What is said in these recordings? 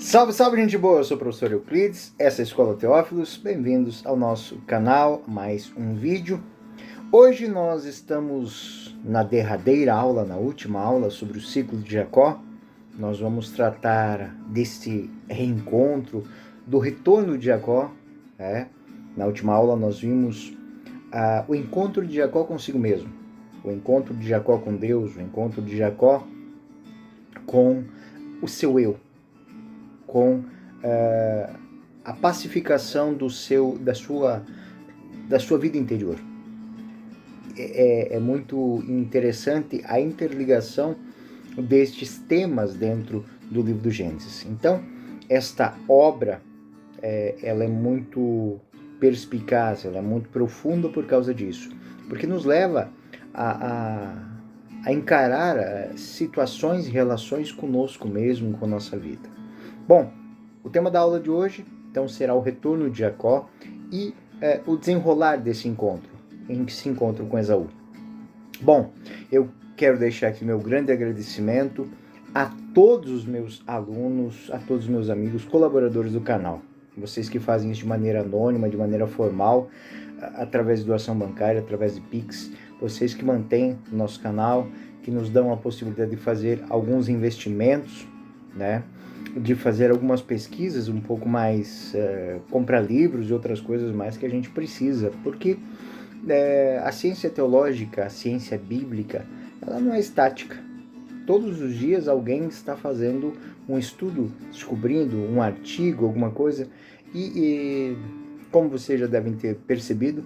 Salve, salve, gente boa! Eu sou o professor Euclides, essa é a Escola Teófilos. Bem-vindos ao nosso canal, mais um vídeo. Hoje nós estamos na derradeira aula, na última aula sobre o ciclo de Jacó. Nós vamos tratar desse reencontro, do retorno de Jacó. Na última aula nós vimos o encontro de Jacó consigo mesmo, o encontro de Jacó com Deus, o encontro de Jacó com o seu eu, com a pacificação da sua vida interior. É muito interessante a interligação destes temas dentro do livro do Gênesis. Então, esta obra ela é muito perspicaz, ela é muito profunda por causa disso, porque nos leva a encarar situações e relações conosco mesmo, com a nossa vida. Bom, o tema da aula de hoje, então, será o retorno de Jacó e o desenrolar desse encontro, em que se encontra com Esaú. Bom, eu quero deixar aqui meu grande agradecimento a todos os meus alunos, a todos os meus amigos, colaboradores do canal. Vocês que fazem isso de maneira anônima, de maneira formal, através de doação bancária, através de Pix, vocês que mantêm o nosso canal, que nos dão a possibilidade de fazer alguns investimentos, de fazer algumas pesquisas um pouco mais, comprar livros e outras coisas mais que a gente precisa, porque a ciência teológica, a ciência bíblica, ela não é estática. Todos os dias alguém está fazendo um estudo, descobrindo um artigo, alguma coisa, e como vocês já devem ter percebido,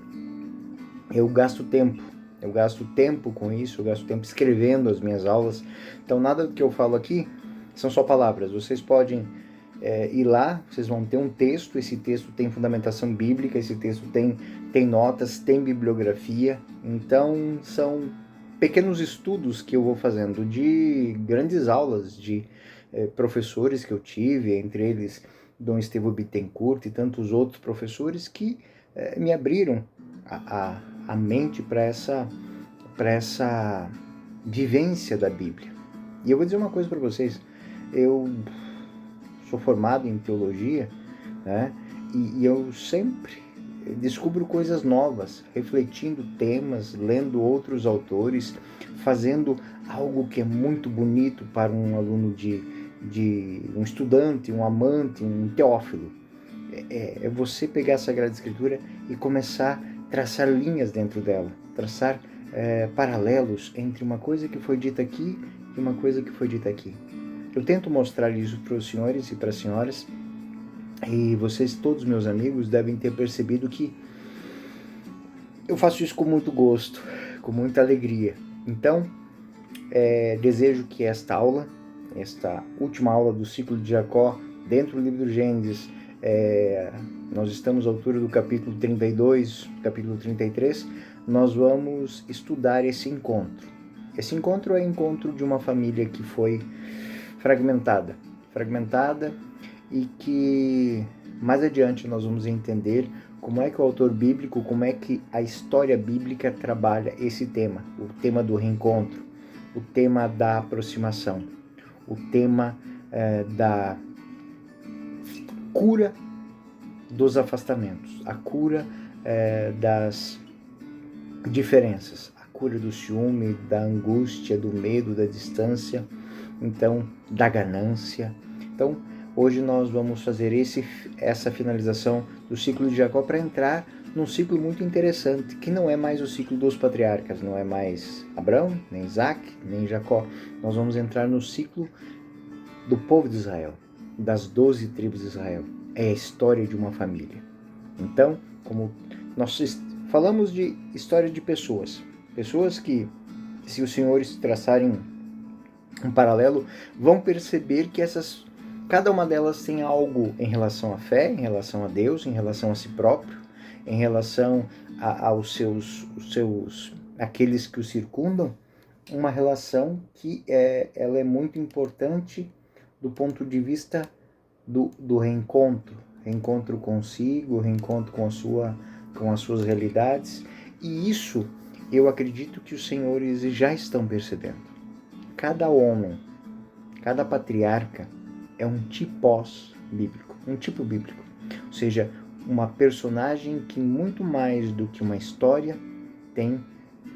eu gasto tempo com isso, eu gasto tempo escrevendo as minhas aulas. Então nada do que eu falo aqui são só palavras. Vocês podem ir lá, vocês vão ter um texto, esse texto tem fundamentação bíblica, esse texto tem notas, tem bibliografia. Então são pequenos estudos que eu vou fazendo de grandes aulas de professores que eu tive, entre eles Dom Estevão Bittencourt e tantos outros professores que me abriram a mente para essa vivência da Bíblia. E eu vou dizer uma coisa para vocês, eu sou formado em teologia, e eu sempre descubro coisas novas, refletindo temas, lendo outros autores, fazendo algo que é muito bonito para um aluno um estudante, um amante, um teófilo. É você pegar a Sagrada Escritura e começar a traçar linhas dentro dela, traçar paralelos entre uma coisa que foi dita aqui e uma coisa que foi dita aqui. Eu tento mostrar isso para os senhores e para as senhoras, e vocês, todos meus amigos, devem ter percebido que eu faço isso com muito gosto, com muita alegria. Então, desejo que esta última aula do ciclo de Jacó, dentro do livro do Gênesis, nós estamos à altura do capítulo 32, capítulo 33, nós vamos estudar esse encontro. Esse encontro é o encontro de uma família que foi fragmentada e que mais adiante nós vamos entender como é que o autor bíblico, como é que a história bíblica trabalha esse tema, o tema do reencontro, o tema da aproximação, o tema da cura dos afastamentos, a cura das diferenças, a cura do ciúme, da angústia, do medo, da distância, então da ganância. Então hoje nós vamos fazer essa finalização do ciclo de Jacó para entrar num ciclo muito interessante, que não é mais o ciclo dos patriarcas, não é mais Abraão, nem Isaac, nem Jacó. Nós vamos entrar no ciclo do povo de Israel, das 12 tribos de Israel. É a história de uma família. Então, como nós falamos de história de pessoas que, se os senhores traçarem um paralelo, vão perceber que cada uma delas tem algo em relação à fé, em relação a Deus, em relação a si próprio, em relação aos seus aqueles que o circundam, uma relação que ela é muito importante do ponto de vista do reencontro consigo, reencontro com as suas realidades. E isso eu acredito que os senhores já estão percebendo. Cada homem, cada patriarca, é um tipos bíblico, um tipo bíblico. Ou seja, uma personagem que muito mais do que uma história tem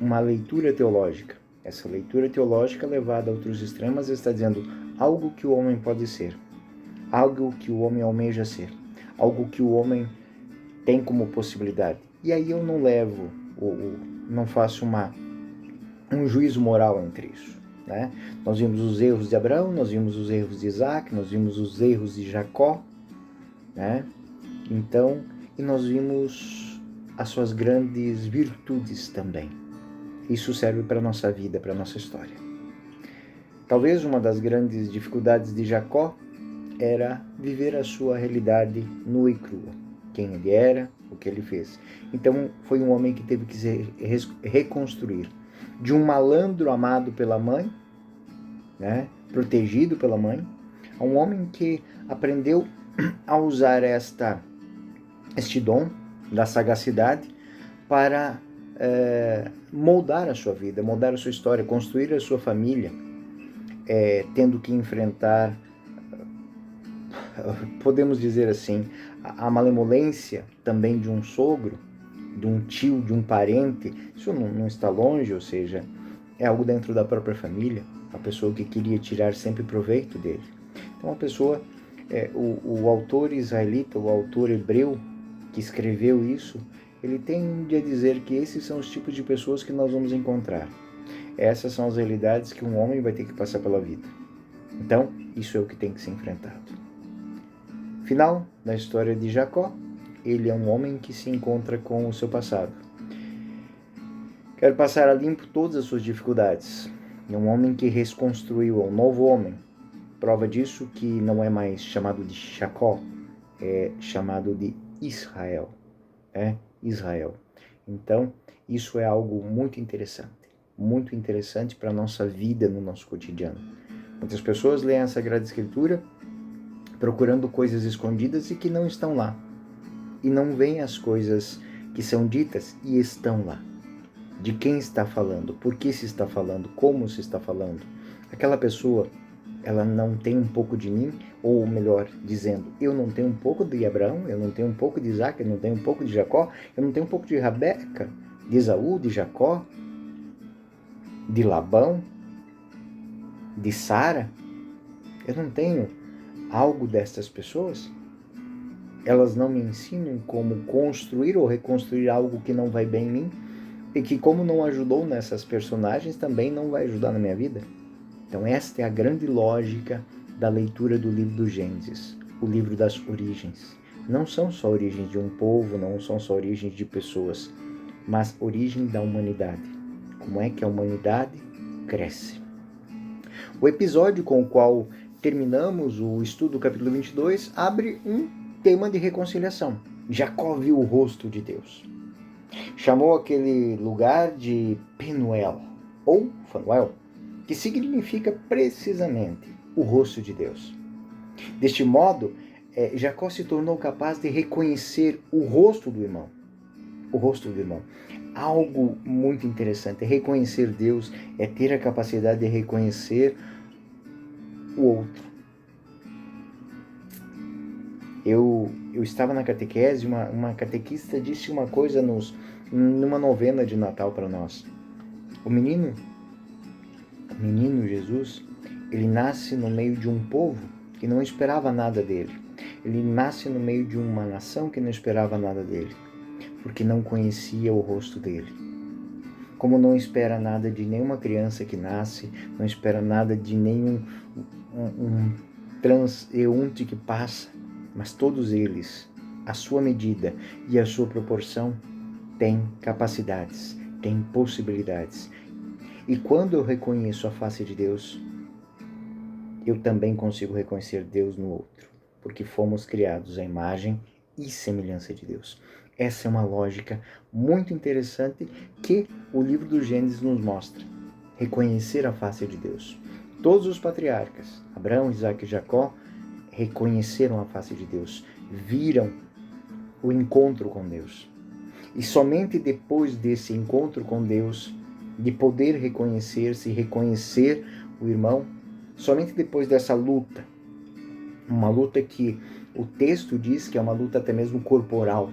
uma leitura teológica. Essa leitura teológica levada a outros extremos está dizendo algo que o homem pode ser, algo que o homem almeja ser, algo que o homem tem como possibilidade. E aí eu não levo, não faço um juízo moral entre isso. Né? Nós vimos os erros de Abraão, nós vimos os erros de Isaac, nós vimos os erros de Jacó, né? Então, e nós vimos as suas grandes virtudes também. Isso serve para a nossa vida, para a nossa história. Talvez uma das grandes dificuldades de Jacó era viver a sua realidade nua e crua. Quem ele era, o que ele fez. Então, foi um homem que teve que se reconstruir. De um malandro amado pela mãe, né, protegido pela mãe, a um homem que aprendeu a usar este dom da sagacidade para moldar a sua vida, moldar a sua história, construir a sua família, tendo que enfrentar, podemos dizer assim, a malemolência também de um sogro, de um tio, de um parente. Isso não está longe, ou seja, é algo dentro da própria família, a pessoa que queria tirar sempre proveito dele. Então a pessoa, o autor israelita, o autor hebreu que escreveu isso, ele tende a dizer que esses são os tipos de pessoas que nós vamos encontrar. Essas são as realidades que um homem vai ter que passar pela vida. Então, isso é o que tem que ser enfrentado. Final da história de Jacó, ele é um homem que se encontra com o seu passado. Quero passar a limpo todas as suas dificuldades. É um homem que reconstruiu, é um novo homem. Prova disso que não é mais chamado de Jacó, é chamado de Israel. Israel. Então, isso é algo muito interessante para a nossa vida no nosso cotidiano. Muitas pessoas leem a Sagrada Escritura procurando coisas escondidas e que não estão lá. E não veem as coisas que são ditas e estão lá. De quem está falando, por que se está falando, como se está falando. Aquela pessoa, ela não tem um pouco de mim, ou melhor dizendo, eu não tenho um pouco de Abraão, eu não tenho um pouco de Isaac, eu não tenho um pouco de Jacó, eu não tenho um pouco de Rebeca, de Esaú, de Jacó, de Labão, de Sara. Eu não tenho algo destas pessoas. Elas não me ensinam como construir ou reconstruir algo que não vai bem em mim, e que como não ajudou nessas personagens, também não vai ajudar na minha vida. Então esta é a grande lógica da leitura do livro do Gênesis, o livro das origens. Não são só origens de um povo, não são só origens de pessoas, mas origem da humanidade. Como é que a humanidade cresce. O episódio com o qual terminamos o estudo do capítulo 22 abre um tema de reconciliação. Jacó viu o rosto de Deus. Chamou aquele lugar de Penuel, ou Fanuel, que significa precisamente o rosto de Deus. Deste modo, Jacó se tornou capaz de reconhecer o rosto do irmão. O rosto do irmão. Algo muito interessante. Reconhecer Deus é ter a capacidade de reconhecer o outro. Eu estava na catequese, uma catequista disse uma coisa numa novena de Natal para nós. O menino Jesus, ele nasce no meio de um povo que não esperava nada dele. Ele nasce no meio de uma nação que não esperava nada dele, porque não conhecia o rosto dele. Como não espera nada de nenhuma criança que nasce, não espera nada de nenhum transeunte que passa, mas todos eles, a sua medida e a sua proporção, têm capacidades, têm possibilidades. E quando eu reconheço a face de Deus, eu também consigo reconhecer Deus no outro, porque fomos criados à imagem e semelhança de Deus. Essa é uma lógica muito interessante que o livro do Gênesis nos mostra. Reconhecer a face de Deus. Todos os patriarcas, Abraão, Isaac e Jacó, reconheceram a face de Deus, viram o encontro com Deus. E somente depois desse encontro com Deus, de poder reconhecer-se e reconhecer o irmão, somente depois dessa luta, Uma luta que o texto diz que é uma luta até mesmo corporal.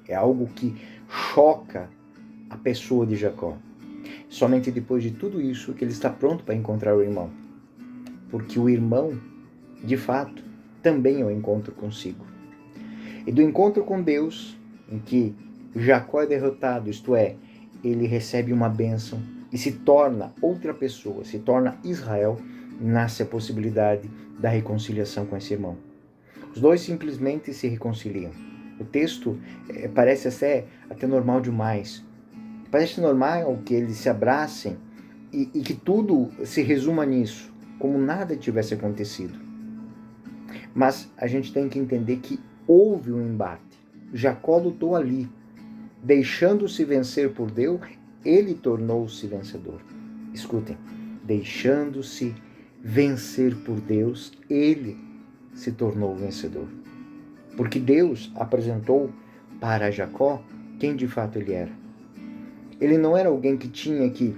É algo que choca a pessoa de Jacó. Somente depois de tudo isso que ele está pronto para encontrar o irmão. Porque o irmão, de fato, também é um encontro consigo. E do encontro com Deus, em que Jacó é derrotado, isto é, ele recebe uma bênção e se torna outra pessoa, se torna Israel, nasce a possibilidade da reconciliação com esse irmão. Os dois simplesmente se reconciliam. O texto parece até normal demais. Parece normal que eles se abracem e que tudo se resuma nisso, como nada tivesse acontecido. Mas a gente tem que entender que houve um embate. Jacó lutou ali. Deixando-se vencer por Deus, ele tornou-se vencedor. Escutem, deixando-se vencer por Deus, ele se tornou vencedor. Porque Deus apresentou para Jacó quem de fato ele era. Ele não era alguém que tinha que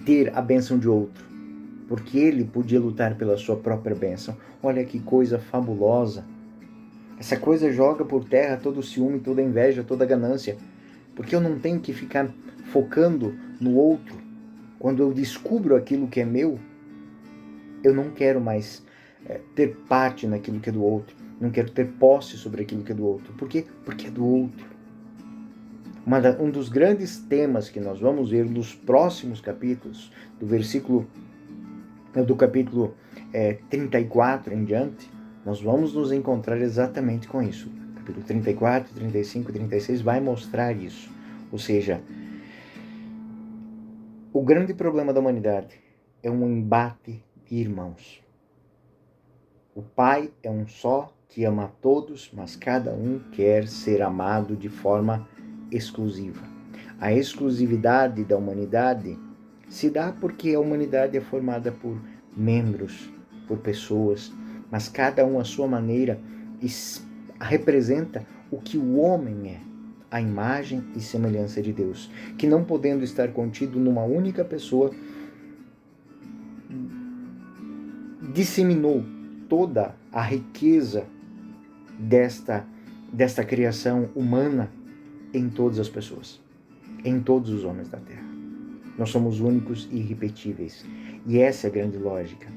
ter a bênção de outro, porque ele podia lutar pela sua própria bênção. Olha que coisa fabulosa. Essa coisa joga por terra todo o ciúme, toda a inveja, toda a ganância. Porque eu não tenho que ficar focando no outro. Quando eu descubro aquilo que é meu, eu não quero mais ter parte naquilo que é do outro. Não quero ter posse sobre aquilo que é do outro. Por quê? Porque é do outro. Um dos grandes temas que nós vamos ver nos próximos capítulos, do capítulo 34 em diante, nós vamos nos encontrar exatamente com isso. Capítulo 34, 35 e 36 vai mostrar isso. Ou seja, o grande problema da humanidade é um embate de irmãos. O Pai é um só que ama a todos, mas cada um quer ser amado de forma exclusiva. A exclusividade da humanidade se dá porque a humanidade é formada por membros, por pessoas, mas cada um à sua maneira representa o que o homem é, a imagem e semelhança de Deus, que não podendo estar contido numa única pessoa, disseminou toda a riqueza desta criação humana em todas as pessoas, em todos os homens da Terra. Nós somos únicos e irrepetíveis. E essa é a grande lógica.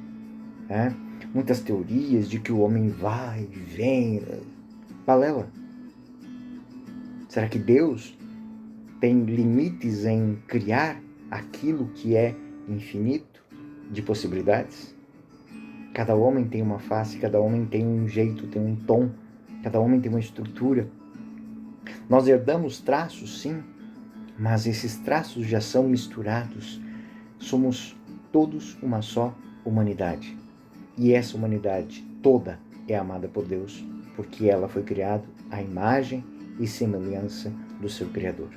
Muitas teorias de que o homem vai e vem. Balela. Será que Deus tem limites em criar aquilo que é infinito de possibilidades? Cada homem tem uma face, cada homem tem um jeito, tem um tom, cada homem tem uma estrutura. Nós herdamos traços, sim, mas esses traços já são misturados. Somos todos uma só humanidade. E essa humanidade toda é amada por Deus, porque ela foi criada à imagem e semelhança do seu Criador.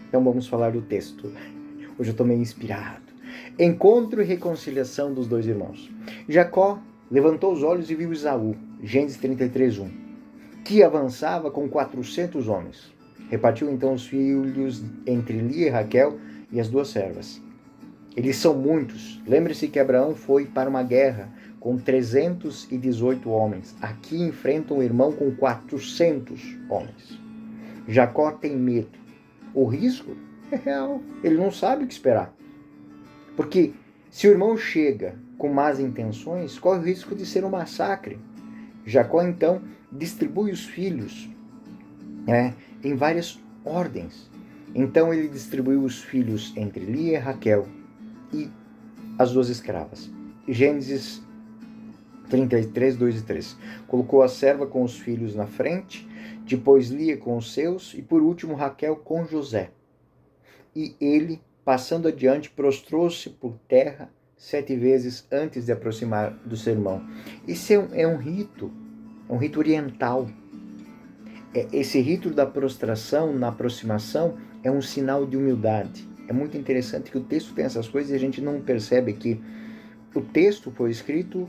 Então vamos falar do texto. Hoje eu estou meio inspirado. Encontro e reconciliação dos dois irmãos. Jacó levantou os olhos e viu Esaú, Gênesis 33:1, que avançava com 400 homens. Repartiu então os filhos entre Lia e Raquel e as duas servas. Eles são muitos. Lembre-se que Abraão foi para uma guerra com 318 homens. Aqui enfrenta um irmão com 400 homens. Jacó tem medo. O risco é real. Ele não sabe o que esperar. Porque se o irmão chega com más intenções, corre o risco de ser um massacre. Jacó então distribui os filhos em várias ordens. Então ele distribuiu os filhos entre Lia e Raquel e as duas escravas. Gênesis 33, 2 e 3. Colocou a serva com os filhos na frente, depois Lia com os seus e por último Raquel com José. E ele, passando adiante, prostrou-se por terra 7 vezes antes de aproximar do seu irmão. Esse é um rito oriental. Esse rito da prostração na aproximação é um sinal de humildade. É muito interessante que o texto tem essas coisas e a gente não percebe que o texto foi escrito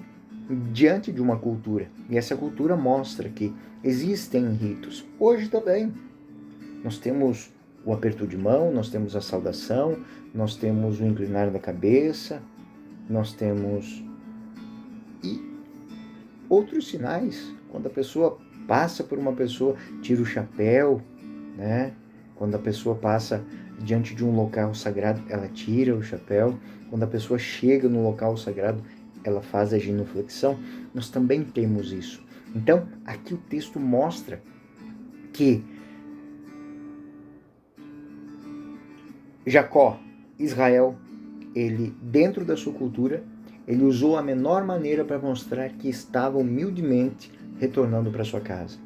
diante de uma cultura. E essa cultura mostra que existem ritos. Hoje também. Nós temos o aperto de mão, nós temos a saudação, nós temos o inclinar da cabeça, nós temos... E outros sinais. Quando a pessoa passa por uma pessoa, tira o chapéu, né? Quando a pessoa passa diante de um local sagrado, ela tira o chapéu. Quando a pessoa chega no local sagrado, ela faz a genuflexão. Nós também temos isso. Então, aqui o texto mostra que Jacó, Israel, ele, dentro da sua cultura, ele usou a menor maneira para mostrar que estava humildemente retornando para sua casa.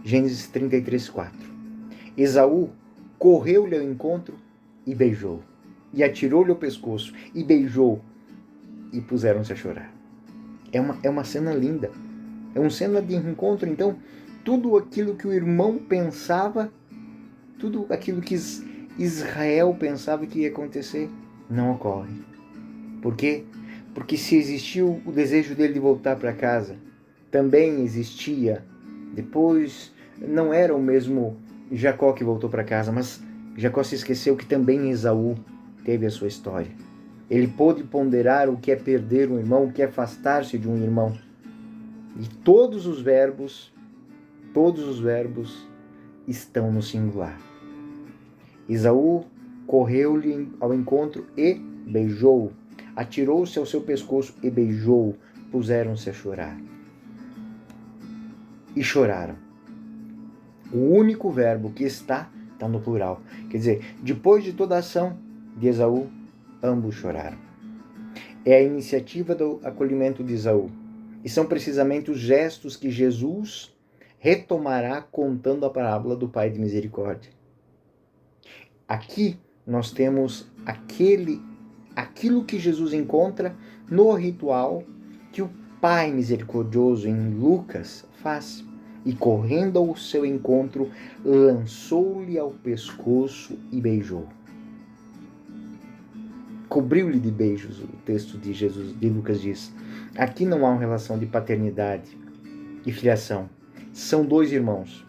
Gênesis 33, 4. Esaú correu-lhe ao encontro e beijou. E atirou-lhe o pescoço e beijou. E puseram-se a chorar. É uma cena linda. É uma cena de encontro. Então, tudo aquilo que o irmão pensava, tudo aquilo que Israel pensava que ia acontecer, não ocorre. Por quê? Porque se existiu o desejo dele de voltar para casa, também existia, depois, não era o mesmo Jacó que voltou para casa, mas Jacó se esqueceu que também Esaú teve a sua história. Ele pôde ponderar o que é perder um irmão, o que é afastar-se de um irmão. E todos os verbos estão no singular. Esaú correu-lhe ao encontro e beijou. Atirou-se ao seu pescoço e beijou. Puseram-se a chorar. E choraram. O único verbo que está no plural. Quer dizer, depois de toda a ação de Esaú, ambos choraram. É a iniciativa do acolhimento de Esaú. E são precisamente os gestos que Jesus retomará contando a parábola do Pai de Misericórdia. Aqui nós temos aquilo que Jesus encontra no ritual que o Pai misericordioso em Lucas faz. E correndo ao seu encontro, lançou-lhe ao pescoço e beijou. Cobriu-lhe de beijos, o texto de Lucas diz. Aqui não há uma relação de paternidade e filiação. São dois irmãos.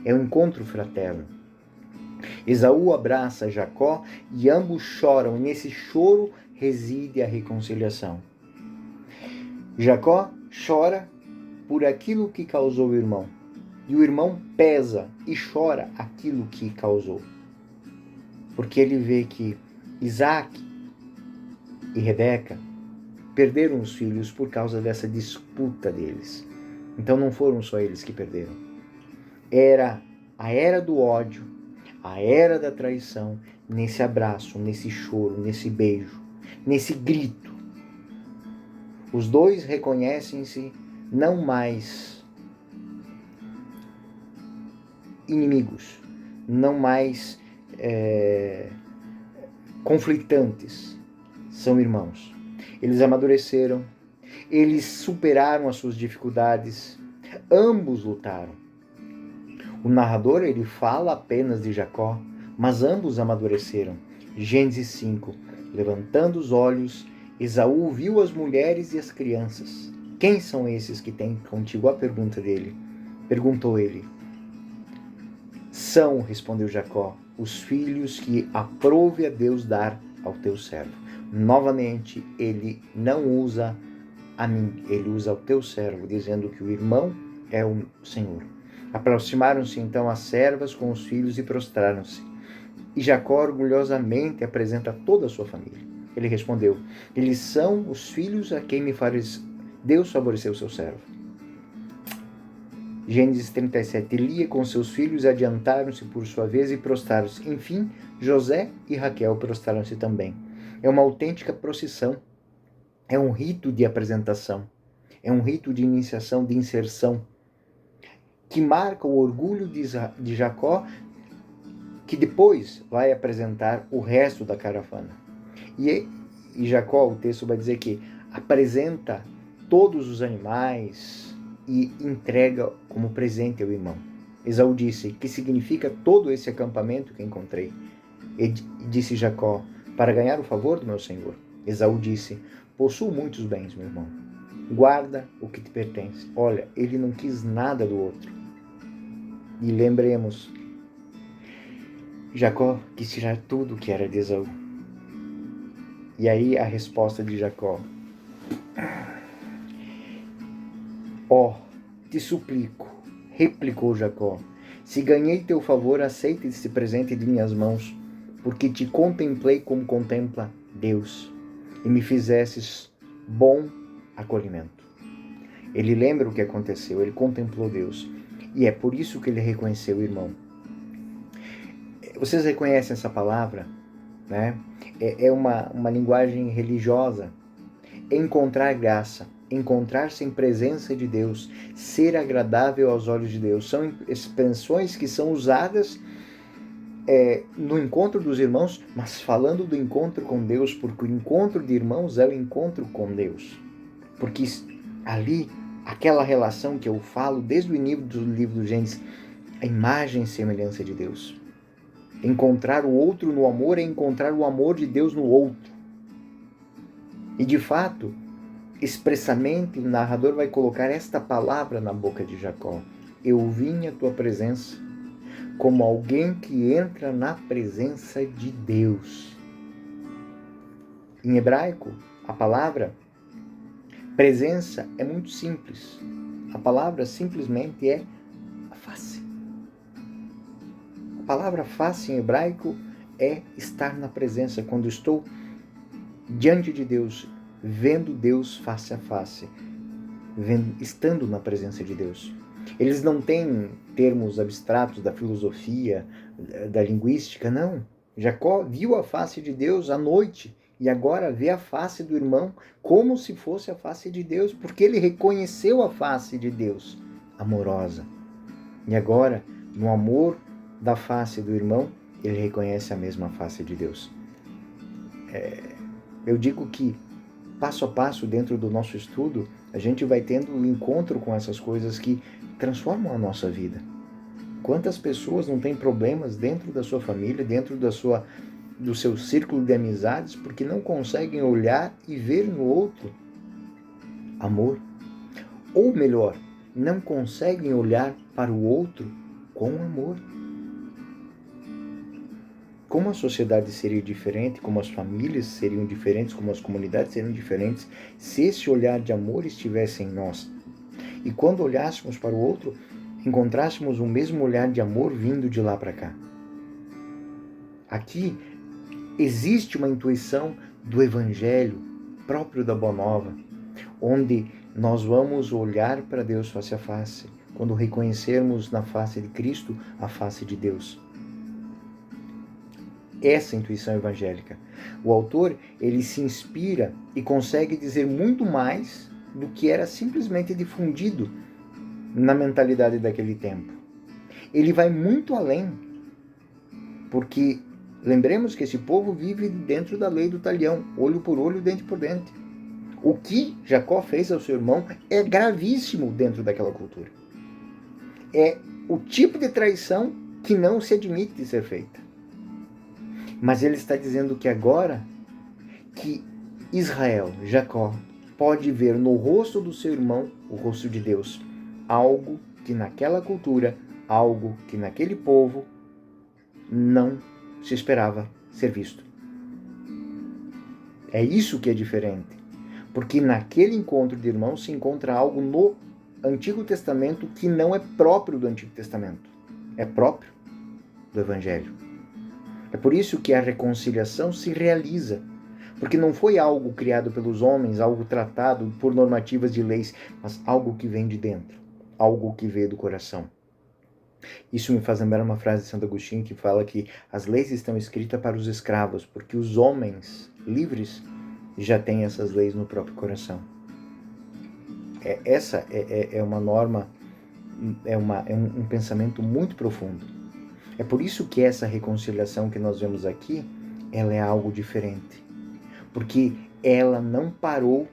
É um encontro fraterno. Esaú abraça Jacó e ambos choram. E nesse choro reside a reconciliação. Jacó chora por aquilo que causou o irmão. E o irmão pesa e chora aquilo que causou. Porque ele vê que Isaac e Rebeca perderam os filhos por causa dessa disputa deles. Então não foram só eles que perderam. Era a era do ódio, a era da traição, nesse abraço, nesse choro, nesse beijo, nesse grito. Os dois reconhecem-se não mais inimigos, não mais conflitantes. São irmãos. Eles amadureceram, eles superaram as suas dificuldades, ambos lutaram. O narrador, ele fala apenas de Jacó, mas ambos amadureceram. Gênesis 5. Levantando os olhos, Esaú viu as mulheres e as crianças. Quem são esses que têm contigo? A pergunta dele. Perguntou ele. São, respondeu Jacó, os filhos que aprouve a Deus dar ao teu servo. Novamente, ele não usa a mim, ele usa ao teu servo, dizendo que o irmão é o Senhor. Aproximaram-se então as servas com os filhos e prostraram-se. E Jacó orgulhosamente apresenta toda a sua família. Ele respondeu, eles são os filhos a quem Deus favoreceu o seu servo. Gênesis 37. Lia com seus filhos adiantaram-se por sua vez e prostraram-se. Enfim, José e Raquel prostraram-se também. É uma autêntica procissão. É um rito de apresentação. É um rito de iniciação, de inserção, que marca o orgulho de Jacó, que depois vai apresentar o resto da caravana. E Jacó, o texto vai dizer que apresenta todos os animais e entrega como presente ao irmão. Esaú disse, que significa todo esse acampamento que encontrei? E disse Jacó, para ganhar o favor do meu senhor. Esaú disse, possuo muitos bens, meu irmão. Guarda o que te pertence. Olha, ele não quis nada do outro. E lembremos, Jacó quis tirar tudo que era de Esaú. E aí a resposta de Jacó. Ó, te suplico, replicou Jacó, se ganhei teu favor, aceita esse presente de minhas mãos, porque te contemplei como contempla Deus, e me fizesses bom acolhimento. Ele lembra o que aconteceu, ele contemplou Deus, e é por isso que ele reconheceu o irmão. Vocês reconhecem essa palavra, né? É uma linguagem religiosa. Encontrar graça, encontrar-se em presença de Deus, ser agradável aos olhos de Deus, são expressões que são usadas no encontro dos irmãos, mas falando do encontro com Deus, porque o encontro de irmãos é o encontro com Deus. Porque ali, aquela relação que eu falo desde o início do livro do Gênesis, a imagem e semelhança de Deus. Encontrar o outro no amor é encontrar o amor de Deus no outro. E de fato, expressamente, o narrador vai colocar esta palavra na boca de Jacó. Eu vim à tua presença como alguém que entra na presença de Deus. Em hebraico, a palavra presença é muito simples. A palavra simplesmente é a face. A palavra face em hebraico é estar na presença. Quando estou diante de Deus, vendo Deus face a face, estando na presença de Deus. Eles não têm termos abstratos da filosofia, da linguística, não. Jacó viu a face de Deus à noite e agora vê a face do irmão como se fosse a face de Deus, porque ele reconheceu a face de Deus amorosa. E agora, no amor da face do irmão, ele reconhece a mesma face de Deus. Eu digo que, passo a passo, dentro do nosso estudo, a gente vai tendo um encontro com essas coisas que transformam a nossa vida. Quantas pessoas não têm problemas dentro da sua família, dentro do seu círculo de amizades, porque não conseguem olhar e ver no outro amor? Ou melhor, não conseguem olhar para o outro com amor. Como a sociedade seria diferente, como as famílias seriam diferentes, como as comunidades seriam diferentes, se esse olhar de amor estivesse em nós. E quando olhássemos para o outro, encontrássemos o mesmo olhar de amor vindo de lá para cá. Aqui existe uma intuição do Evangelho próprio da Boa Nova, onde nós vamos olhar para Deus face a face, quando reconhecermos na face de Cristo a face de Deus. Essa intuição evangélica. O autor, ele se inspira e consegue dizer muito mais do que era simplesmente difundido na mentalidade daquele tempo. Ele vai muito além, porque lembremos que esse povo vive dentro da lei do talião, olho por olho, dente por dente. O que Jacó fez ao seu irmão é gravíssimo dentro daquela cultura. É o tipo de traição que não se admite de ser feita. Mas ele está dizendo que agora que Israel, Jacó, pode ver no rosto do seu irmão o rosto de Deus. Algo que naquela cultura, algo que naquele povo não se esperava ser visto. É isso que é diferente. Porque naquele encontro de irmãos se encontra algo no Antigo Testamento que não é próprio do Antigo Testamento. É próprio do Evangelho. É por isso que a reconciliação se realiza, porque não foi algo criado pelos homens, algo tratado por normativas de leis, mas algo que vem de dentro, algo que veio do coração. Isso me faz lembrar uma frase de Santo Agostinho que fala que as leis estão escritas para os escravos, porque os homens livres já têm essas leis no próprio coração. Essa é uma norma, é um pensamento muito profundo. É por isso que essa reconciliação que nós vemos aqui, ela é algo diferente. Porque ela não parou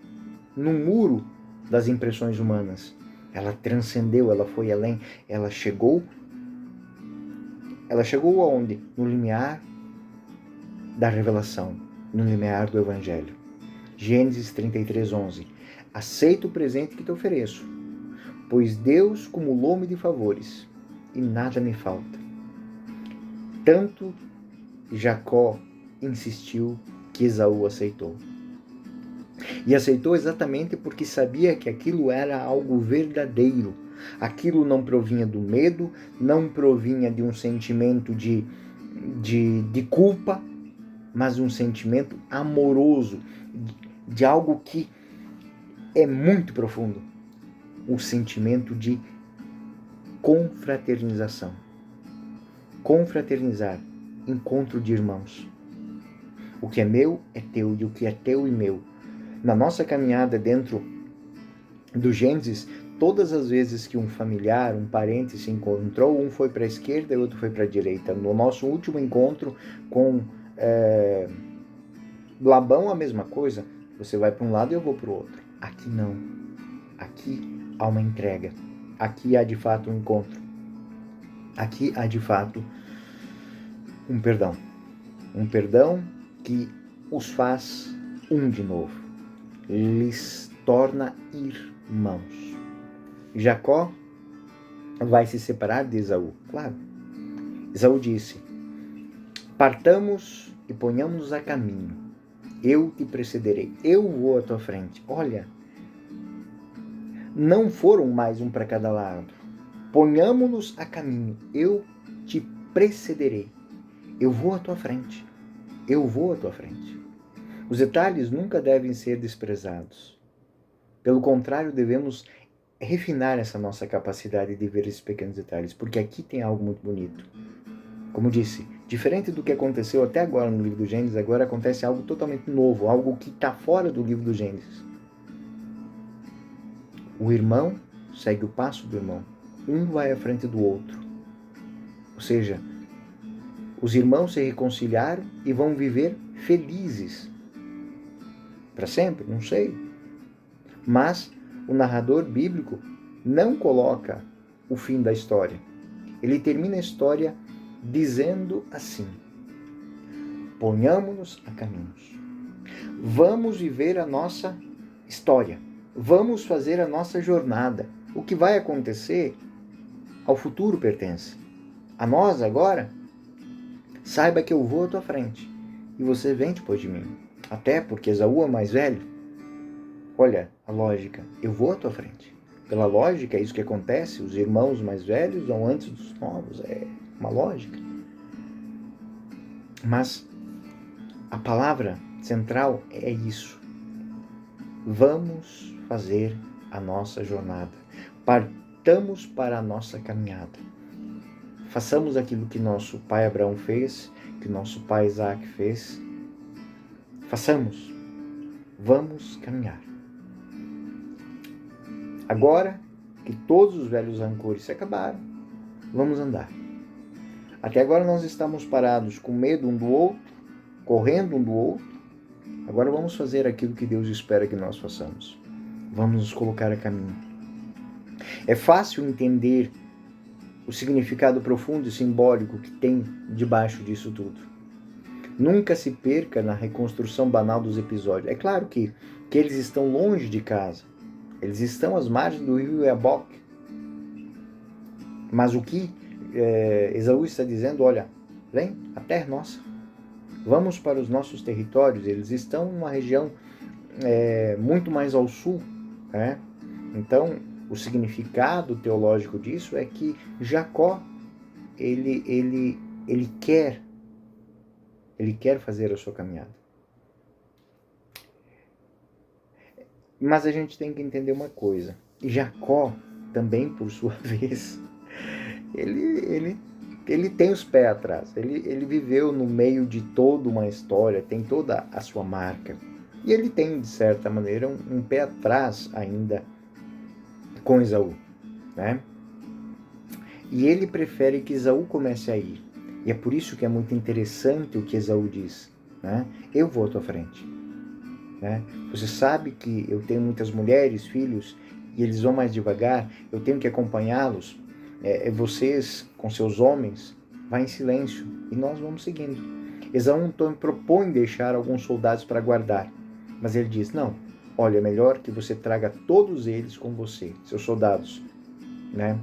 no muro das impressões humanas. Ela transcendeu, ela foi além, ela chegou aonde? No limiar da revelação, no limiar do Evangelho. Gênesis 33:11. Aceita o presente que te ofereço, pois Deus cumulou-me de favores e nada me falta. Tanto Jacó insistiu que Esaú aceitou. E aceitou exatamente porque sabia que aquilo era algo verdadeiro. Aquilo não provinha do medo, não provinha de um sentimento de culpa, mas um sentimento amoroso, de algo que é muito profundo. O sentimento de confraternização. Confraternizar, encontro de irmãos. O que é meu é teu, e o que é teu é meu. Na nossa caminhada dentro do Gênesis, todas as vezes que um familiar, um parente se encontrou, um foi para a esquerda e o outro foi para a direita. No nosso último encontro com Labão, a mesma coisa. Você vai para um lado e eu vou para o outro. Aqui não. Aqui há uma entrega. Aqui há de fato um encontro. Aqui há de fato um perdão. Um perdão que os faz um de novo. Lhes torna irmãos. Jacó vai se separar de Esaú. Claro. Esaú disse: partamos e ponhamos-nos a caminho. Eu te precederei. Eu vou à tua frente. Olha, não foram mais um para cada lado. Ponhamos-nos a caminho. Eu te precederei. Eu vou à tua frente. Eu vou à tua frente. Os detalhes nunca devem ser desprezados. Pelo contrário, devemos refinar essa nossa capacidade de ver esses pequenos detalhes, porque aqui tem algo muito bonito. Como disse, diferente do que aconteceu até agora no livro do Gênesis, agora acontece algo totalmente novo, algo que está fora do livro do Gênesis. O irmão segue o passo do irmão. Um vai à frente do outro. Ou seja, os irmãos se reconciliaram e vão viver felizes. Para sempre? Não sei. Mas o narrador bíblico não coloca o fim da história. Ele termina a história dizendo assim: ponhamos-nos a caminhos. Vamos viver a nossa história. Vamos fazer a nossa jornada. O que vai acontecer ao futuro pertence. A nós agora, saiba que eu vou à tua frente e você vem depois de mim. Até porque Esaú é mais velho. Olha a lógica, eu vou à tua frente. Pela lógica, é isso que acontece. Os irmãos mais velhos vão antes dos novos. É uma lógica. Mas a palavra central é isso. Vamos fazer a nossa jornada. Partamos para a nossa caminhada. Façamos aquilo que nosso pai Abraão fez, que nosso pai Isaac fez. Façamos. Vamos caminhar. Agora que todos os velhos rancores se acabaram, vamos andar. Até agora nós estamos parados com medo um do outro, correndo um do outro. Agora vamos fazer aquilo que Deus espera que nós façamos. Vamos nos colocar a caminho. É fácil entender o significado profundo e simbólico que tem debaixo disso tudo. Nunca se perca na reconstrução banal dos episódios. É claro que eles estão longe de casa. Eles estão às margens do rio Iaboque. Mas o que Esaú está dizendo, olha, vem, a terra é nossa. Vamos para os nossos territórios. Eles estão numa região muito mais ao sul. Né? Então, o significado teológico disso é que Jacó, ele quer fazer a sua caminhada. Mas a gente tem que entender uma coisa. Jacó, também, por sua vez, ele tem os pés atrás. Ele viveu no meio de toda uma história, tem toda a sua marca. E ele tem, de certa maneira, um pé atrás ainda com Esaú. Né? E ele prefere que Esaú comece a ir. E é por isso que é muito interessante o que Esaú diz. Né? Eu vou à tua frente. Né? Você sabe que eu tenho muitas mulheres, filhos, e eles vão mais devagar, eu tenho que acompanhá-los. Vocês, com seus homens, vão em silêncio, e nós vamos seguindo. Esaú então propõe deixar alguns soldados para guardar, mas ele diz, não, olha, é melhor que você traga todos eles com você, seus soldados. Né?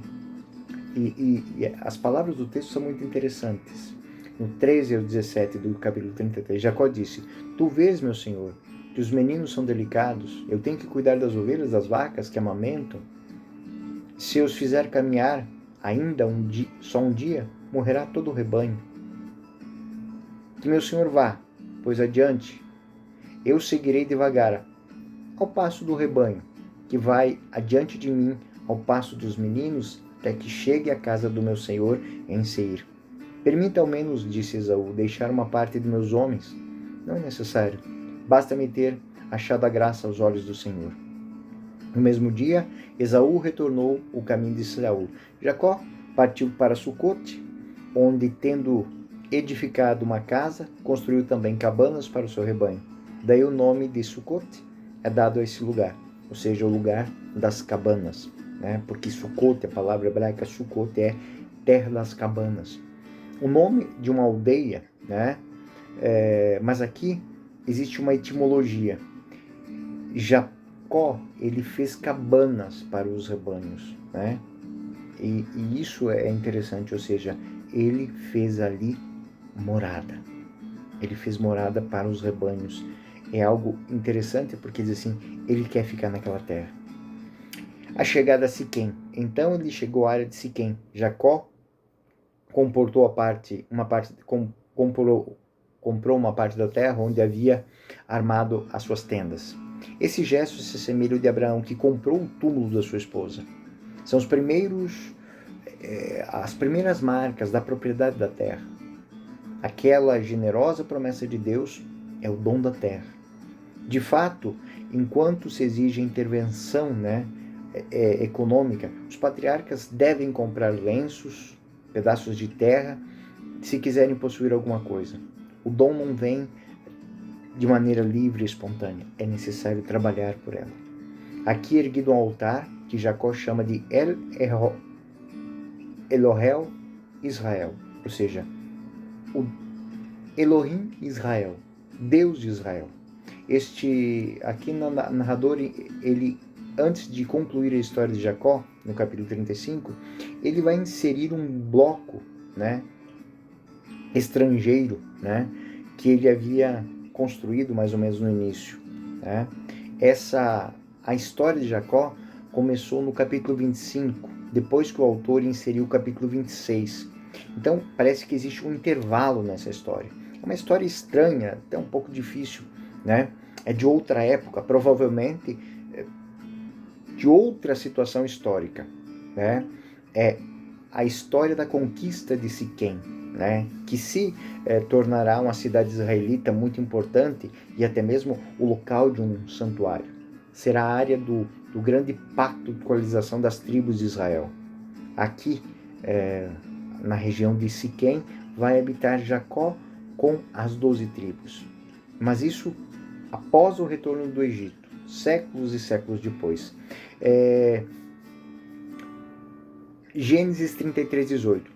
E as palavras do texto são muito interessantes. No 13 ao 17 do capítulo 33, Jacó disse, tu vês, meu senhor, que os meninos são delicados. Eu tenho que cuidar das ovelhas, das vacas que amamentam. Se eu os fizer caminhar ainda só um dia, morrerá todo o rebanho. Que meu senhor vá, pois adiante. Eu seguirei devagar, ao passo do rebanho, que vai adiante de mim, ao passo dos meninos, até que chegue à casa do meu senhor em Seir. Permita ao menos, disse Esaú, deixar uma parte de meus homens. Não é necessário. Basta-me ter achado a graça aos olhos do Senhor. No mesmo dia, Esaú retornou o caminho de Saul. Jacó partiu para Sucote, onde, tendo edificado uma casa, construiu também cabanas para o seu rebanho. Daí o nome de Sucote é dado a esse lugar, ou seja, o lugar das cabanas, né? Porque Sucote, a palavra hebraica Sucote, é terra das cabanas. O nome de uma aldeia, né? Mas aqui existe uma etimologia. Jacó, ele fez cabanas para os rebanhos, né? E isso é interessante, ou seja, ele fez ali morada. Ele fez morada para os rebanhos. É algo interessante porque diz assim, ele quer ficar naquela terra. A chegada a Siquém. Então ele chegou à área de Siquém. Jacó comprou uma parte da terra onde havia armado as suas tendas. Esse gesto se assemelha ao de Abraão, que comprou o túmulo da sua esposa. São as primeiras marcas da propriedade da terra. Aquela generosa promessa de Deus é o dom da terra. De fato, enquanto se exige intervenção, econômica, os patriarcas devem comprar lenços, pedaços de terra, se quiserem possuir alguma coisa. O dom não vem de maneira livre e espontânea. É necessário trabalhar por ela. Aqui erguido um altar, que Jacó chama de Elohel Israel, ou seja, o Elohim Israel, Deus de Israel. Aqui no narrador, ele, antes de concluir a história de Jacó, no capítulo 35, ele vai inserir um bloco, estrangeiro, que ele havia construído mais ou menos no início. A história de Jacó começou no capítulo 25, depois que o autor inseriu o capítulo 26. Então, parece que existe um intervalo nessa história. É uma história estranha, até um pouco difícil, É de outra época, provavelmente de outra situação histórica, É a história da conquista de Siquém, que se tornará uma cidade israelita muito importante e até mesmo o local de um santuário. Será a área do grande pacto de equalização das tribos de Israel. Aqui, na região de Siquém, vai habitar Jacó com as 12 tribos. Mas isso após o retorno do Egito, séculos e séculos depois. Gênesis 33, 18.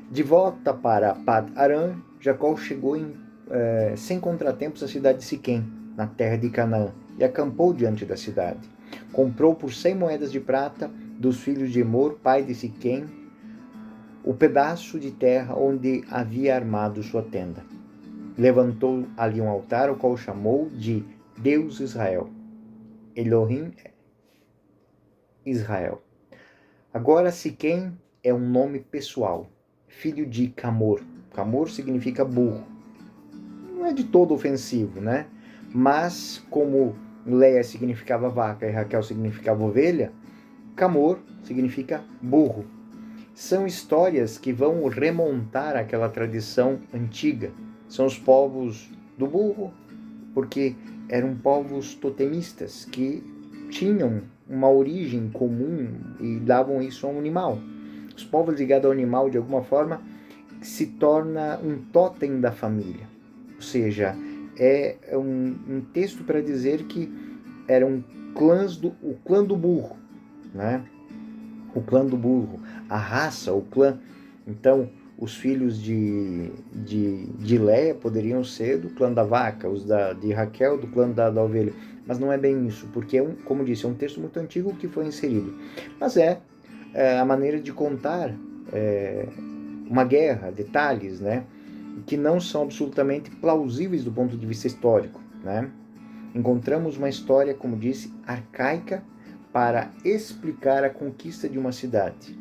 De volta para Pad Aram, Jacó chegou sem contratempos à cidade de Siquém, na terra de Canaã, e acampou diante da cidade. Comprou por 100 moedas de prata dos filhos de Emor, pai de Siquém, o pedaço de terra onde havia armado sua tenda. Levantou ali um altar, o qual chamou de Deus Israel, Elohim Israel. Agora Siquém é um nome pessoal, filho de Camor. Camor significa burro. Não é de todo ofensivo, Mas como Leia significava vaca e Raquel significava ovelha, Camor significa burro. São histórias que vão remontar àquela tradição antiga. São os povos do burro, porque eram povos totemistas que tinham uma origem comum e davam isso a um animal. Os povos ligados ao animal, de alguma forma, se torna um totem da família. Ou seja, é um texto para dizer que eram o clã do burro, O clã do burro, a raça, o clã. Então, os filhos de Leia poderiam ser do clã da vaca, os de Raquel do clã da ovelha. Mas não é bem isso, porque, como disse, é um texto muito antigo que foi inserido. Mas é a maneira de contar uma guerra, detalhes, que não são absolutamente plausíveis do ponto de vista histórico, Encontramos uma história, como disse, arcaica para explicar a conquista de uma cidade.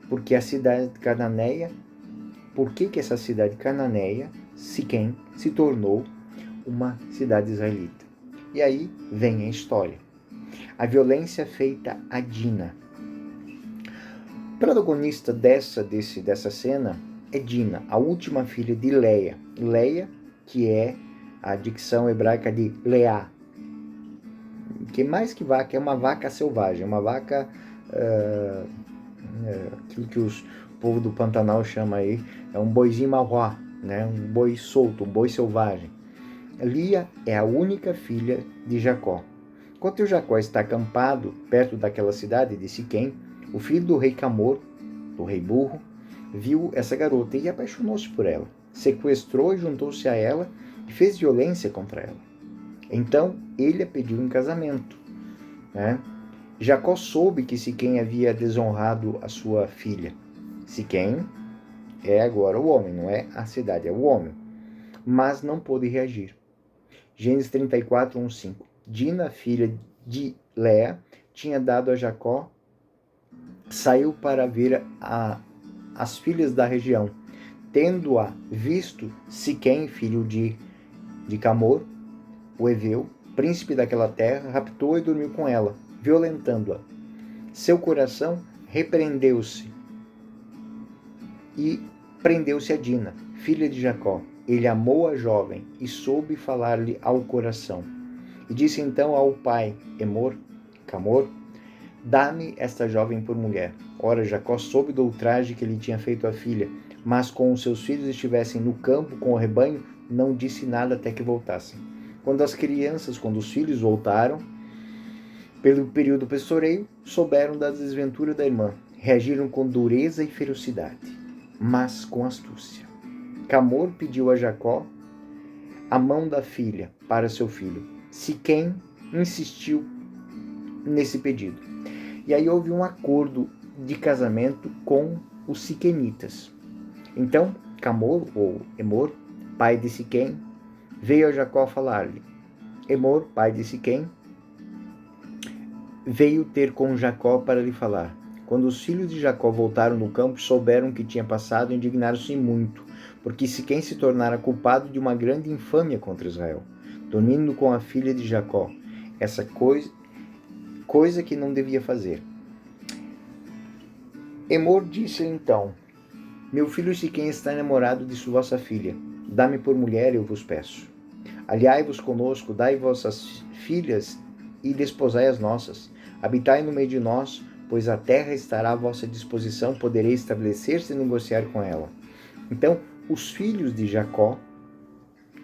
Porque a cidade cananeia, por que essa cidade cananeia, Siquém, se tornou uma cidade israelita? E aí vem a história. A violência feita a Dina. O protagonista dessa cena é Dina, a última filha de Leia. Leia, que é a dicção hebraica de Leá, que mais que vaca, é uma vaca selvagem, uma vaca, aquilo que o povo do Pantanal chama aí, é um boizinho mauá, né? Um boi solto, um boi selvagem. Lia é a única filha de Jacó. Enquanto Jacó está acampado perto daquela cidade de Siquém, o filho do rei Camor, do rei burro, viu essa garota e apaixonou-se por ela. Sequestrou e juntou-se a ela e fez violência contra ela. Então ele a pediu em casamento. Né? Jacó soube que Siquém havia desonrado a sua filha. Siquém é agora o homem, não é a cidade, é o homem. Mas não pôde reagir. Gênesis 34, 1, 5. Dina, filha de Léa, tinha dado a Jacó, saiu para ver as filhas da região. Tendo-a visto, Siquém, filho de Camor, o Eveu, príncipe daquela terra, raptou e dormiu com ela, violentando-a. Seu coração repreendeu-se e prendeu-se a Dina, filha de Jacó. Ele amou a jovem e soube falar-lhe ao coração. E disse então ao pai, Camor, dá-me esta jovem por mulher. Ora, Jacó soube do ultraje que lhe tinha feito a filha, mas com os seus filhos estivessem no campo com o rebanho, não disse nada até que voltassem. Quando os filhos voltaram, pelo período pastoreio, souberam da desventura da irmã. Reagiram com dureza e ferocidade, mas com astúcia. Camor pediu a Jacó a mão da filha para seu filho. Siquém insistiu nesse pedido. E aí houve um acordo de casamento com os siquemitas. Então, Camor, ou Emor, pai de Siquém, veio a Jacó falar-lhe. Emor, pai de Siquém, veio ter com Jacó para lhe falar. Quando os filhos de Jacó voltaram do campo, souberam o que tinha passado e indignaram-se muito, porque Siquém se tornara culpado de uma grande infâmia contra Israel, dormindo com a filha de Jacó, essa coisa que não devia fazer. Emor disse então, meu filho Siquém está enamorado de vossa filha, dá-me por mulher, eu vos peço. Aliai-vos conosco, dai vossas filhas e desposai as nossas. Habitai no meio de nós, pois a terra estará à vossa disposição, poderei estabelecer-se e negociar com ela. Então, os filhos de Jacó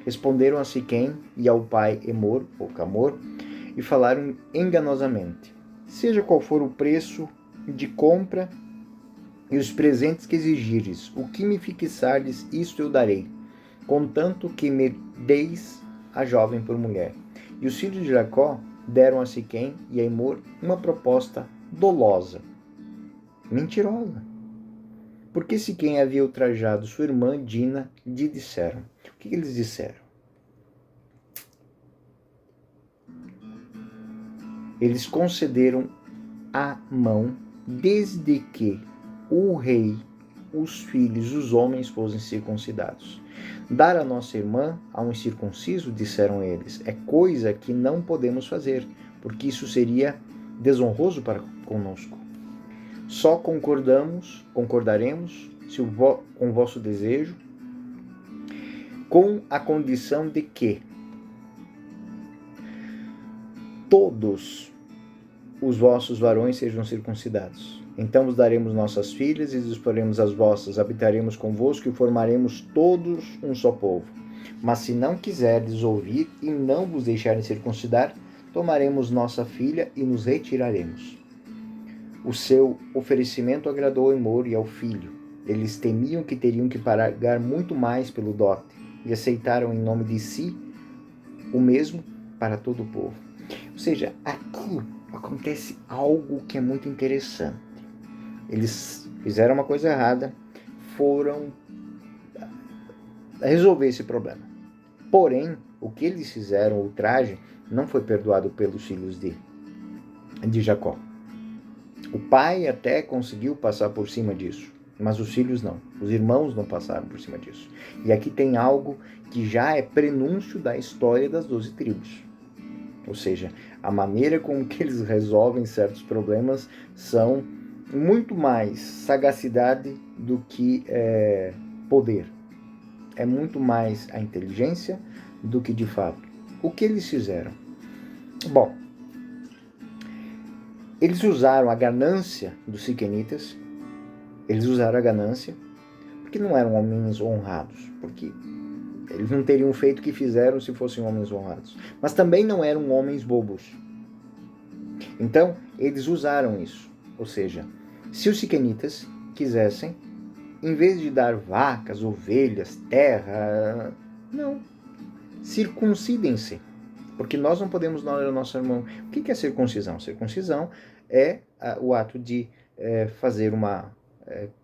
responderam a Siquém e ao pai Emor, ou Camor, e falaram enganosamente. Seja qual for o preço de compra e os presentes que exigires, o que me fixardes, isto eu darei, contanto que me deis a jovem por mulher. E os filhos de Jacó deram a Siquém e a Emor uma proposta dolosa, mentirosa. Porque Siquém havia ultrajado sua irmã Dina, lhe disseram. O que eles disseram? Eles concederam a mão desde que o rei, os filhos, os homens fossem circuncidados. Dar a nossa irmã a um incircunciso, disseram eles, é coisa que não podemos fazer, porque isso seria desonroso para conosco. Só concordaremos com o vosso desejo, com a condição de que todos os vossos varões sejam circuncidados. Então vos daremos nossas filhas e disporemos as vossas, habitaremos convosco e formaremos todos um só povo. Mas se não quiserdes ouvir e não vos deixarem circuncidar, tomaremos nossa filha e nos retiraremos. O seu oferecimento agradou ao Emor e ao filho. Eles temiam que teriam que pagar muito mais pelo dote e aceitaram em nome de si o mesmo para todo o povo. Ou seja, aqui acontece algo que é muito interessante. Eles fizeram uma coisa errada, foram resolver esse problema. Porém, o que eles fizeram, o ultraje, não foi perdoado pelos filhos de Jacó. O pai até conseguiu passar por cima disso, mas os filhos não. Os irmãos não passaram por cima disso. E aqui tem algo que já é prenúncio da história das 12 tribos. Ou seja, a maneira como que eles resolvem certos problemas são muito mais sagacidade do que poder. É muito mais a inteligência do que de fato. O que eles fizeram? Bom, eles usaram a ganância dos siquenitas, eles usaram a ganância, porque não eram homens honrados, porque eles não teriam feito o que fizeram se fossem homens honrados. Mas também não eram homens bobos. Então, eles usaram isso. Ou seja, se os siquenitas quisessem, em vez de dar vacas, ovelhas, terra, não. Circuncidem-se. Porque nós não podemos dar ao nosso irmão. O que é circuncisão? Circuncisão é o ato de fazer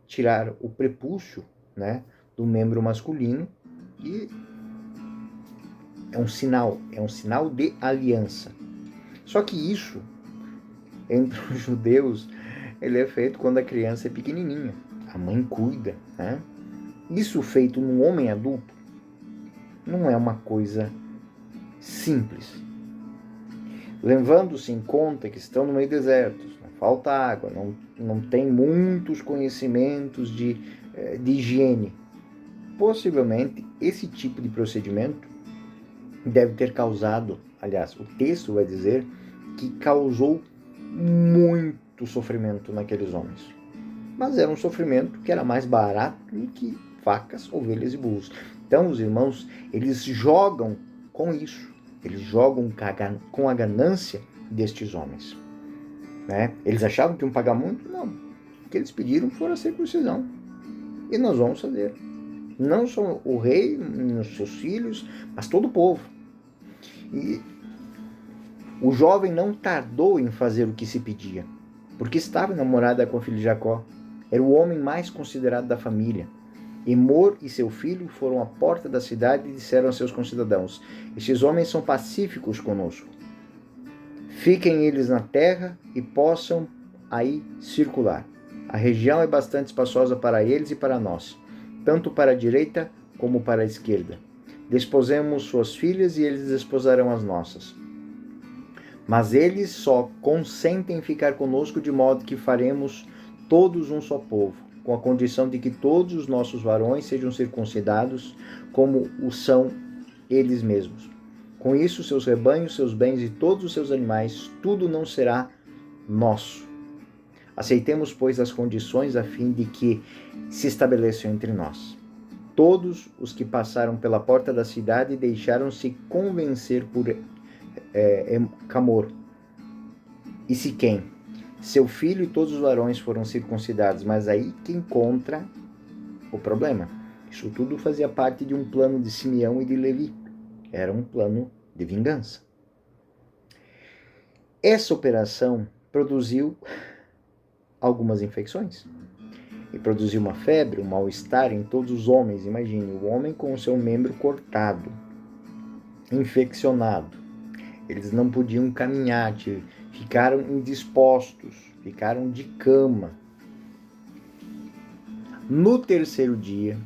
tirar o prepúcio, né, do membro masculino, e é um sinal de aliança. Só que isso, entre os judeus, ele é feito quando a criança é pequenininha. A mãe cuida, né? Isso feito num homem adulto não é uma coisa simples. Levando-se em conta que estão no meio do deserto, não falta água, não tem muitos conhecimentos de higiene. Possivelmente, esse tipo de procedimento deve ter causado, aliás, o texto vai dizer que causou muito sofrimento naqueles homens. Mas era um sofrimento que era mais barato do que vacas, ovelhas e burros. Então, os irmãos, eles jogam com isso. Eles jogam com a ganância destes homens. Né? Eles achavam que iam pagar muito? Não. O que eles pediram foi a circuncisão. E nós vamos fazer. Não só o rei, os seus filhos, mas todo o povo. E o jovem não tardou em fazer o que se pedia, porque estava namorada com o filho de Jacó. Era o homem mais considerado da família. Emor e seu filho foram à porta da cidade e disseram a seus concidadãos: estes homens são pacíficos conosco. Fiquem eles na terra e possam aí circular. A região é bastante espaçosa para eles e para nós, tanto para a direita como para a esquerda. Desposemos suas filhas e eles desposarão as nossas. Mas eles só consentem ficar conosco de modo que faremos todos um só povo, com a condição de que todos os nossos varões sejam circuncidados, como o são eles mesmos. Com isso, seus rebanhos, seus bens e todos os seus animais, tudo não será nosso. Aceitemos, pois, as condições a fim de que se estabeleçam entre nós. Todos os que passaram pela porta da cidade deixaram-se convencer por Camor e Siquém. Seu filho e todos os varões foram circuncidados, mas aí que encontra o problema. Isso tudo fazia parte de um plano de Simeão e de Levi. Era um plano de vingança. Essa operação produziu algumas infecções. E produziu uma febre, um mal-estar em todos os homens. Imagine, o homem com o seu membro cortado, infeccionado. Eles não podiam caminhar, ficaram indispostos, ficaram de cama. No terceiro dia,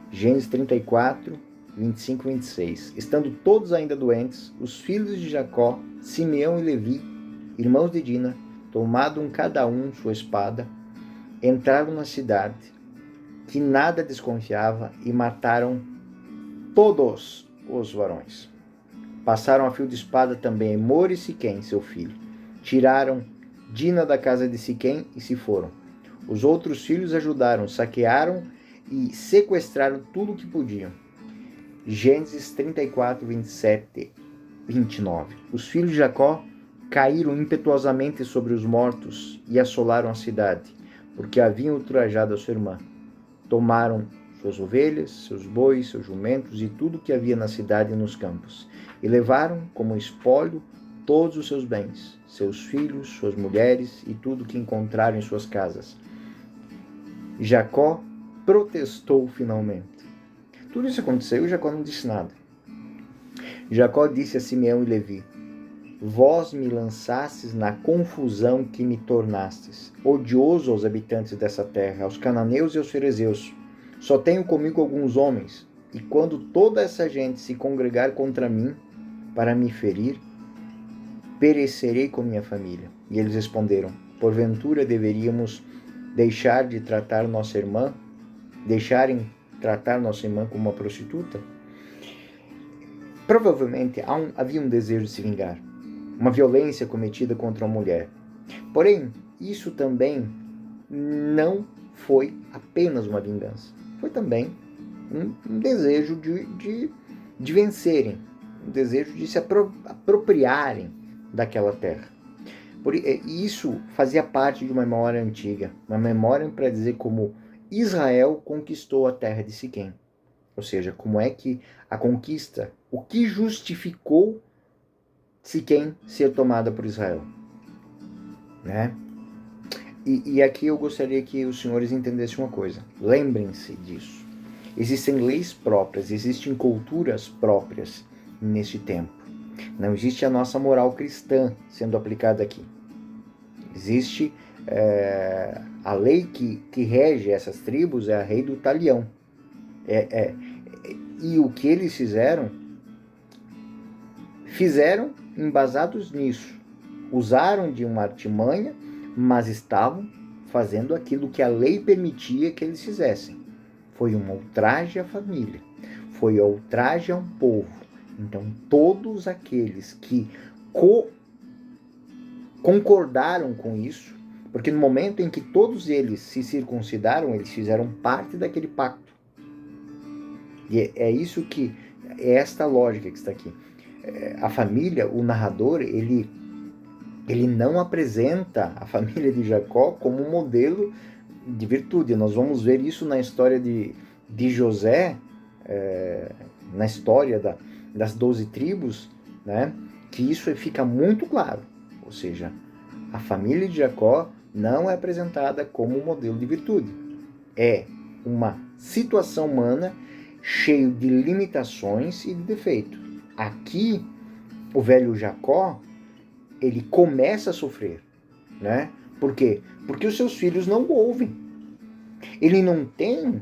Gênesis 34, 25 e 26. Estando todos ainda doentes, os filhos de Jacó, Simeão e Levi, irmãos de Dina, tomado cada um sua espada, entraram na cidade, que nada desconfiava, e mataram todos os varões. Passaram a fio de espada também Emor e Siquém, seu filho. Tiraram Dina da casa de Siquém e se foram. Os outros filhos ajudaram, saquearam e sequestraram tudo o que podiam. Gênesis 34, 27, 29. Os filhos de Jacó caíram impetuosamente sobre os mortos e assolaram a cidade, porque haviam ultrajado a sua irmã. Tomaram suas ovelhas, seus bois, seus jumentos e tudo que havia na cidade e nos campos, e levaram como espólio todos os seus bens, seus filhos, suas mulheres e tudo que encontraram em suas casas. Jacó protestou finalmente. Tudo isso aconteceu e Jacó não disse nada. Jacó disse a Simeão e Levi: vós me lançastes na confusão que me tornastes, odioso aos habitantes dessa terra, aos cananeus e aos ferezeus. Só tenho comigo alguns homens, e quando toda essa gente se congregar contra mim para me ferir, perecerei com minha família. E eles responderam: porventura deveríamos deixarem tratar nossa irmã como uma prostituta? Provavelmente havia um desejo de se vingar, uma violência cometida contra uma mulher. Porém, isso também não foi apenas uma vingança. Foi também um desejo de vencerem, um desejo de se apropriarem daquela terra. E isso fazia parte de uma memória antiga, uma memória para dizer como Israel conquistou a terra de Siquém. Ou seja, como é que a conquista, o que justificou Siquém ser tomada por Israel, né? E aqui eu gostaria que os senhores entendessem uma coisa. Lembrem-se disso. Existem leis próprias, existem culturas próprias neste tempo. Não existe a nossa moral cristã sendo aplicada aqui. Existe a lei que rege essas tribos, é a lei do talião. E o que eles fizeram embasados nisso. Usaram de uma artimanha, mas estavam fazendo aquilo que a lei permitia que eles fizessem. Foi um ultraje à família, foi um ultraje a um povo. Então, todos aqueles que concordaram com isso, porque no momento em que todos eles se circuncidaram, eles fizeram parte daquele pacto. E é isso que, é esta lógica que está aqui. A família, o narrador, ele não apresenta a família de Jacó como um modelo de virtude. Nós vamos ver isso na história de José, na história das 12 tribos, né? Que isso fica muito claro. Ou seja, a família de Jacó não é apresentada como um modelo de virtude. É uma situação humana cheia de limitações e de defeitos. Aqui, o velho Jacó, ele começa a sofrer, né? Por quê? Porque os seus filhos não o ouvem. Ele não tem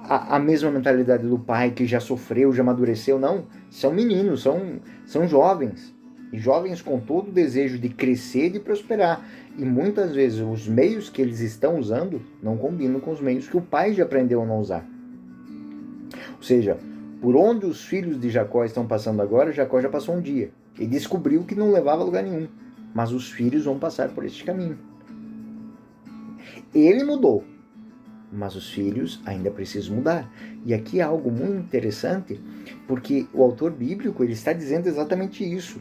a mesma mentalidade do pai que já sofreu, já amadureceu, não. São meninos, são jovens. E jovens com todo o desejo de crescer e de prosperar. E muitas vezes os meios que eles estão usando não combinam com os meios que o pai já aprendeu a não usar. Ou seja, por onde os filhos de Jacó estão passando agora, Jacó já passou um dia. Ele descobriu que não levava a lugar nenhum. Mas os filhos vão passar por este caminho. Ele mudou, mas os filhos ainda precisam mudar. E aqui há algo muito interessante, porque o autor bíblico ele está dizendo exatamente isso.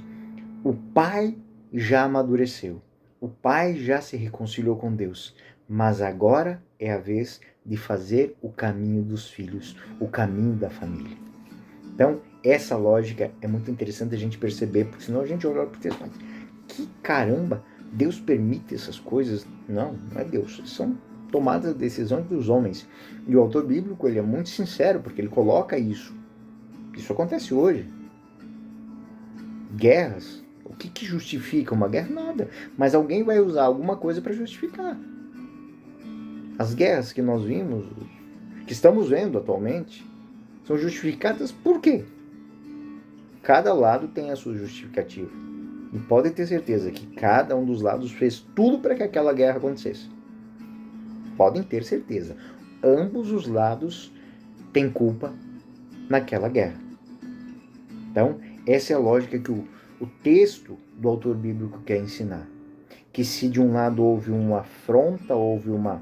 O pai já amadureceu. O pai já se reconciliou com Deus. Mas agora é a vez de fazer o caminho dos filhos, o caminho da família. Então, essa lógica é muito interessante a gente perceber, porque senão a gente olha para o texto, mas que caramba, Deus permite essas coisas? Não, não é Deus, são tomadas as decisões dos homens. E o autor bíblico ele é muito sincero, porque ele coloca isso. Isso acontece hoje. Guerras, o que justifica uma guerra? Nada, mas alguém vai usar alguma coisa para justificar. As guerras que nós vimos, que estamos vendo atualmente, são justificadas por quê? Cada lado tem a sua justificativa. E podem ter certeza que cada um dos lados fez tudo para que aquela guerra acontecesse. Podem ter certeza. Ambos os lados têm culpa naquela guerra. Então, essa é a lógica que o texto do autor bíblico quer ensinar. Que se de um lado houve uma afronta, houve um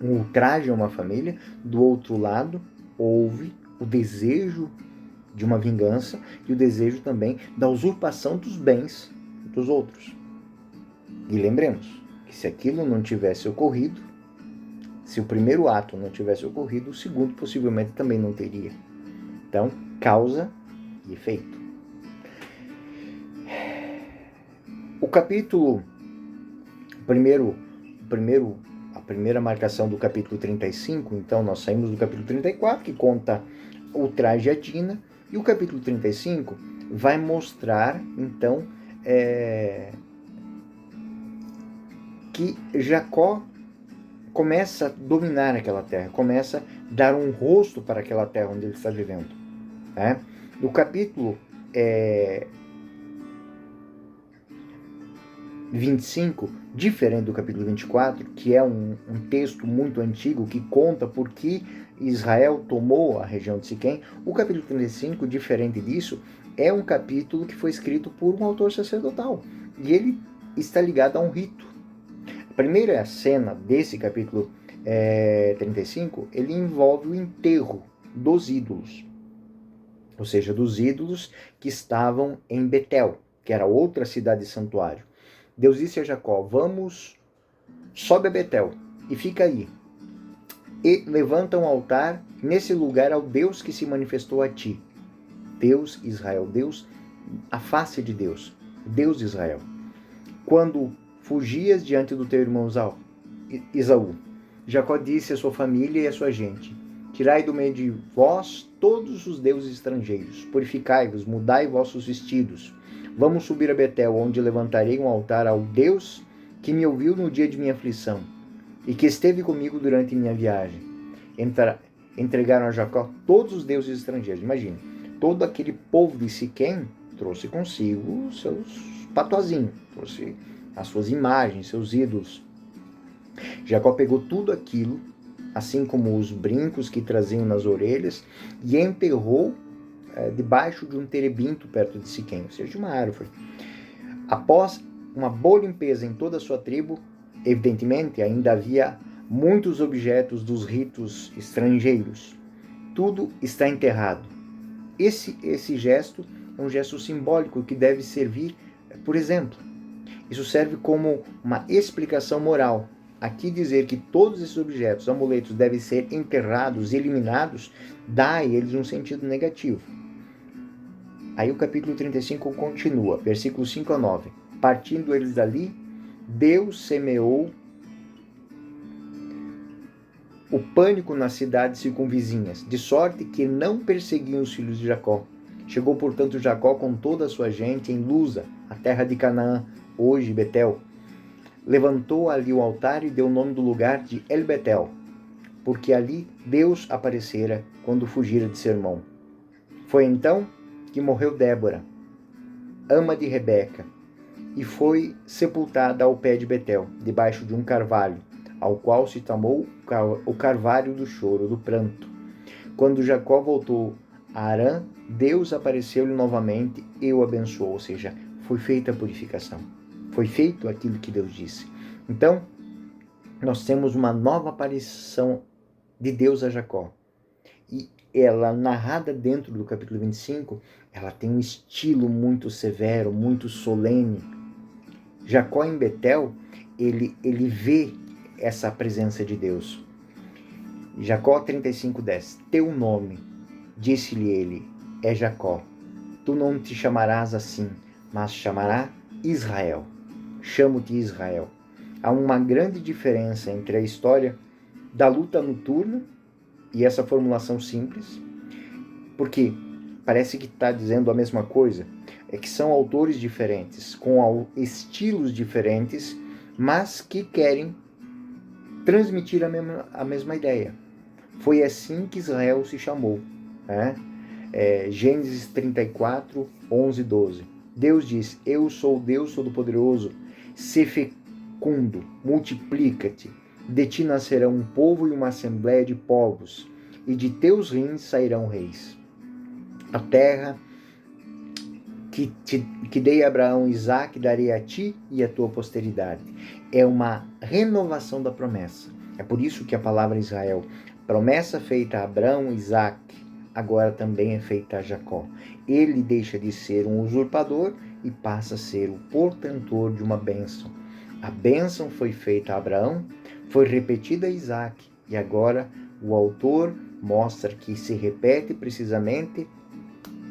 ultraje a uma família, do outro lado houve o desejo de uma vingança e o desejo também da usurpação dos bens dos outros. E lembremos que se aquilo não tivesse ocorrido, se o primeiro ato não tivesse ocorrido, o segundo possivelmente também não teria. Então, causa e efeito. O capítulo, o primeiro a primeira marcação do capítulo 35, então nós saímos do capítulo 34, que conta o traje a Dina, e o capítulo 35 vai mostrar, então, que Jacó começa a dominar aquela terra, começa a dar um rosto para aquela terra onde ele está vivendo. Né? No capítulo 25, diferente do capítulo 24, que é um texto muito antigo que conta por que Israel tomou a região de Siquém, o capítulo 35, diferente disso, é um capítulo que foi escrito por um autor sacerdotal, e ele está ligado a um rito. A primeira cena desse capítulo 35, ele envolve o enterro dos ídolos, ou seja, dos ídolos que estavam em Betel, que era outra cidade santuário. Deus disse a Jacó, sobe a Betel e fica aí. E levanta um altar nesse lugar ao Deus que se manifestou a ti. Deus, Israel, Deus, a face de Deus, Deus de Israel. Quando fugias diante do teu irmão Esaú, Jacó disse à sua família e à sua gente, tirai do meio de vós todos os deuses estrangeiros, purificai-vos, mudai vossos vestidos. Vamos subir a Betel, onde levantarei um altar ao Deus que me ouviu no dia de minha aflição e que esteve comigo durante minha viagem. Entregaram a Jacó todos os deuses estrangeiros. Imagine, todo aquele povo de Siquém trouxe consigo seus patozinhos, trouxe as suas imagens, seus ídolos. Jacó pegou tudo aquilo, assim como os brincos que traziam nas orelhas, e enterrou debaixo de um terebinto perto de Siquém, ou seja, de uma árvore. Após uma boa limpeza em toda a sua tribo, evidentemente ainda havia muitos objetos dos ritos estrangeiros. Tudo está enterrado. Esse gesto é um gesto simbólico que deve servir, por exemplo. Isso serve como uma explicação moral. Aqui dizer que todos esses objetos, amuletos, devem ser enterrados e eliminados, dá a eles um sentido negativo. Aí o capítulo 35 continua, versículos 5 a 9. Partindo eles dali, Deus semeou o pânico nas cidades circunvizinhas, de sorte que não perseguiam os filhos de Jacó. Chegou, portanto, Jacó com toda a sua gente em Luza, a terra de Canaã, hoje Betel. Levantou ali o altar e deu o nome do lugar de El Betel, porque ali Deus aparecera quando fugira de seu irmão. Foi então que morreu Débora, ama de Rebeca, e foi sepultada ao pé de Betel, debaixo de um carvalho, ao qual se chamou o carvalho do choro, do pranto. Quando Jacó voltou a Harã, Deus apareceu-lhe novamente e o abençoou, ou seja, foi feita a purificação. Foi feito aquilo que Deus disse. Então, nós temos uma nova aparição de Deus a Jacó. E ela, narrada dentro do capítulo 25, ela tem um estilo muito severo, muito solene. Jacó em Betel, ele vê essa presença de Deus. Jacó 35:10. Teu nome, disse-lhe ele, é Jacó. Tu não te chamarás assim, mas chamará Israel. Chamo-te Israel. Há uma grande diferença entre a história da luta noturna e essa formulação simples, porque parece que está dizendo a mesma coisa, é que são autores diferentes, com estilos diferentes, mas que querem transmitir a mesma ideia. Foi assim que Israel se chamou. Né? Gênesis 34, 11 e 12. Deus diz, eu sou o Deus Todo-Poderoso, se fecundo, multiplica-te, de ti nascerão um povo e uma assembléia de povos, e de teus rins sairão reis. A terra que dei a Abraão e Isaque, darei a ti e a tua posteridade. É uma renovação da promessa. É por isso que a palavra Israel, promessa feita a Abraão e Isaque, agora também é feita a Jacó. Ele deixa de ser um usurpador e passa a ser o portentor de uma bênção. A bênção foi feita a Abraão, foi repetida a Isaque, e agora o autor mostra que se repete precisamente,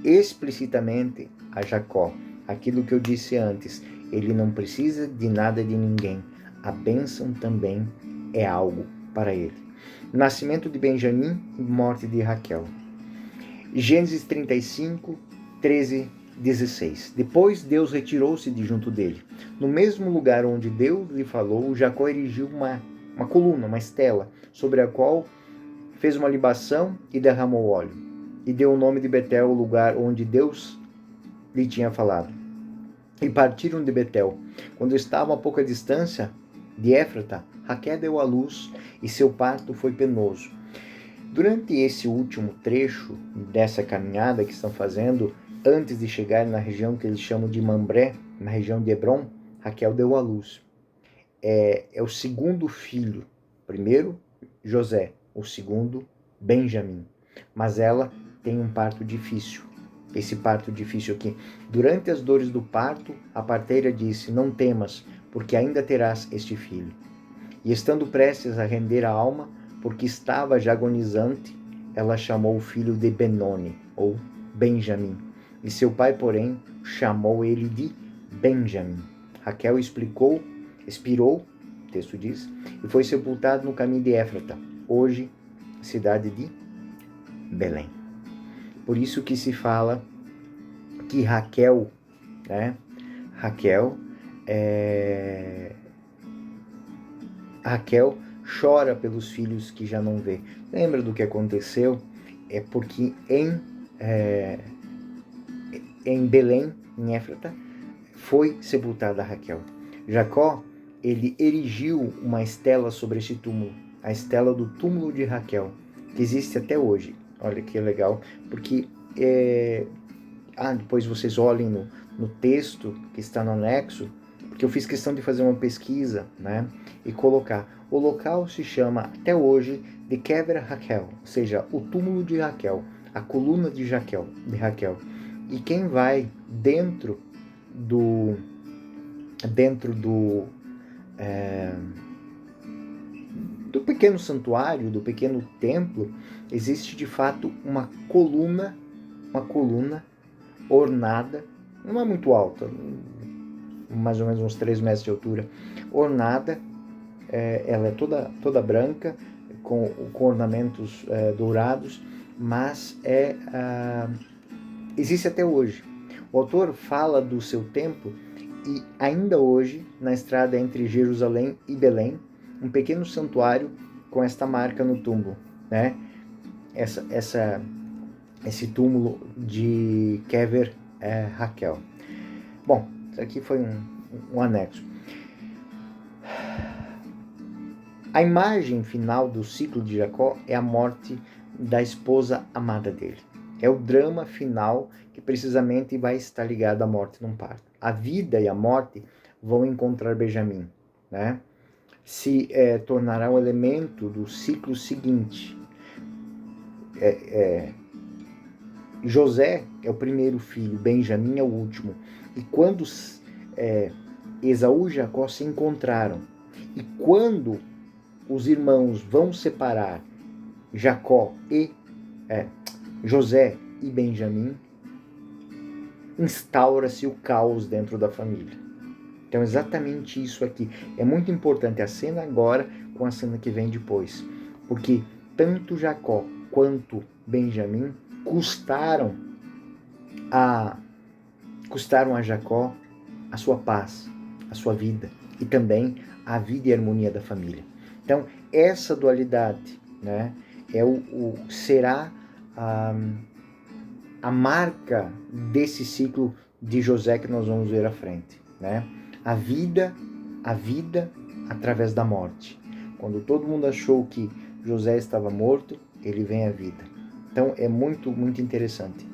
explicitamente a Jacó. Aquilo que eu disse antes, ele não precisa de nada de ninguém. A bênção também é algo para ele. Nascimento de Benjamim e morte de Raquel. Gênesis 35, 13, 16. Depois Deus retirou-se de junto dele. No mesmo lugar onde Deus lhe falou, Jacó erigiu uma coluna, uma estela, sobre a qual fez uma libação e derramou óleo. E deu o nome de Betel, o lugar onde Deus lhe tinha falado. E partiram de Betel. Quando estavam a pouca distância de Éfrata, Raquel deu à luz e seu parto foi penoso. Durante esse último trecho dessa caminhada que estão fazendo, antes de chegar na região que eles chamam de Mambré, na região de Hebron, Raquel deu à luz. É o segundo filho. Primeiro, José. O segundo, Benjamim. Mas ela tem um parto difícil. Esse parto difícil aqui. Durante as dores do parto, a parteira disse: não temas, porque ainda terás este filho. E estando prestes a render a alma, porque estava já agonizante, ela chamou o filho de Benoni, ou Benjamim. E seu pai, porém, chamou ele de Benjamim. Raquel expirou, o texto diz, e foi sepultado no caminho de Éfrata, hoje cidade de Belém. Por isso que se fala que Raquel chora pelos filhos que já não vê. Lembra do que aconteceu? É porque em Belém, em Éfrata, foi sepultada Raquel. Jacó, ele erigiu uma estela sobre esse túmulo, a estela do túmulo de Raquel, que existe até hoje. Olha que legal, porque depois vocês olhem no texto que está no anexo, porque eu fiz questão de fazer uma pesquisa, e colocar. O local se chama até hoje de Kever Raquel, ou seja, o túmulo de Raquel, a coluna de Raquel. E quem vai dentro do pequeno santuário, do pequeno templo, existe de fato uma coluna ornada, não é muito alta, mais ou menos uns 3 metros de altura, ornada, ela é toda branca, com ornamentos dourados, mas existe até hoje. O autor fala do seu tempo e ainda hoje, na estrada entre Jerusalém e Belém, um pequeno santuário com esta marca no túmulo, esse túmulo de Kever Raquel. Bom, isso aqui foi um anexo. A imagem final do ciclo de Jacó é a morte da esposa amada dele. É o drama final que precisamente vai estar ligado à morte num parto. A vida e a morte vão encontrar Benjamim, se tornará um elemento do ciclo seguinte. José é o primeiro filho, Benjamim é o último. E quando Esaú e Jacó se encontraram, e quando os irmãos vão separar José e Benjamim, instaura-se o caos dentro da família. Então, exatamente isso aqui. É muito importante a cena agora com a cena que vem depois. Porque tanto Jacó quanto Benjamim custaram a Jacó a sua paz, a sua vida e também a vida e a harmonia da família. Então, essa dualidade será a marca desse ciclo de José que nós vamos ver à frente. A vida através da morte. Quando todo mundo achou que José estava morto, ele vem à vida. Então, é muito, muito interessante.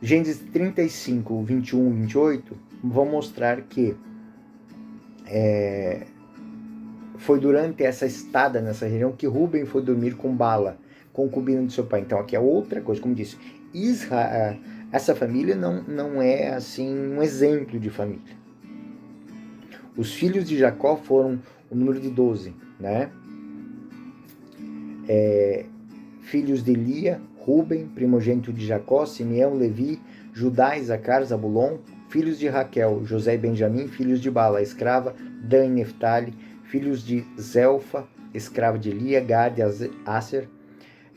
Gênesis 35, 21 e 28 vão mostrar que foi durante essa estada nessa região que Rúben foi dormir com Bala, concubina de seu pai. Então, aqui é outra coisa, como disse, essa família não é assim um exemplo de família. Os filhos de Jacó foram o número de 12, filhos de Lia, Rúben, primogênito de Jacó, Simeão, Levi, Judá, Isacar, Zabulon, filhos de Raquel, José e Benjamim, filhos de Bala, escrava, Dan e Neftali, filhos de Zelfa, escrava de Lia, Gad e Aser.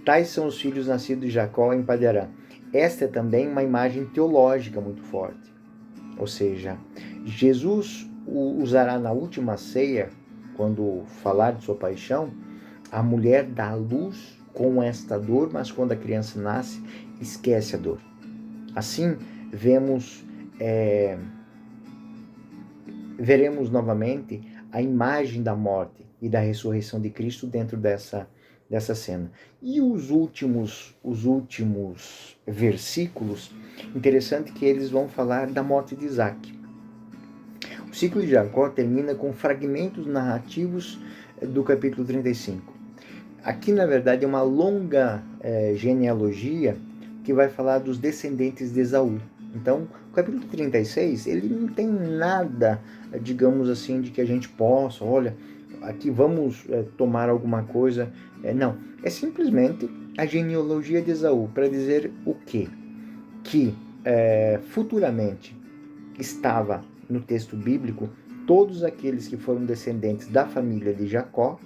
Tais são os filhos nascidos de Jacó em Padarã. Esta é também uma imagem teológica muito forte. Ou seja, Jesus usará na última ceia, quando falar de sua paixão, a mulher dá luz com esta dor, mas quando a criança nasce, esquece a dor. Assim, veremos novamente a imagem da morte e da ressurreição de Cristo dentro dessa cena. E os últimos versículos, interessante que eles vão falar da morte de Isaac. O ciclo de Jacó termina com fragmentos narrativos do capítulo 35. Aqui, na verdade, é uma longa genealogia que vai falar dos descendentes de Esaú. Então, o capítulo 36, ele não tem nada, digamos assim, de que a gente possa, olha, aqui vamos tomar alguma coisa. Não, é simplesmente a genealogia de Esaú, para dizer o quê? Que futuramente estava no texto bíblico todos aqueles que foram descendentes da família de Jacó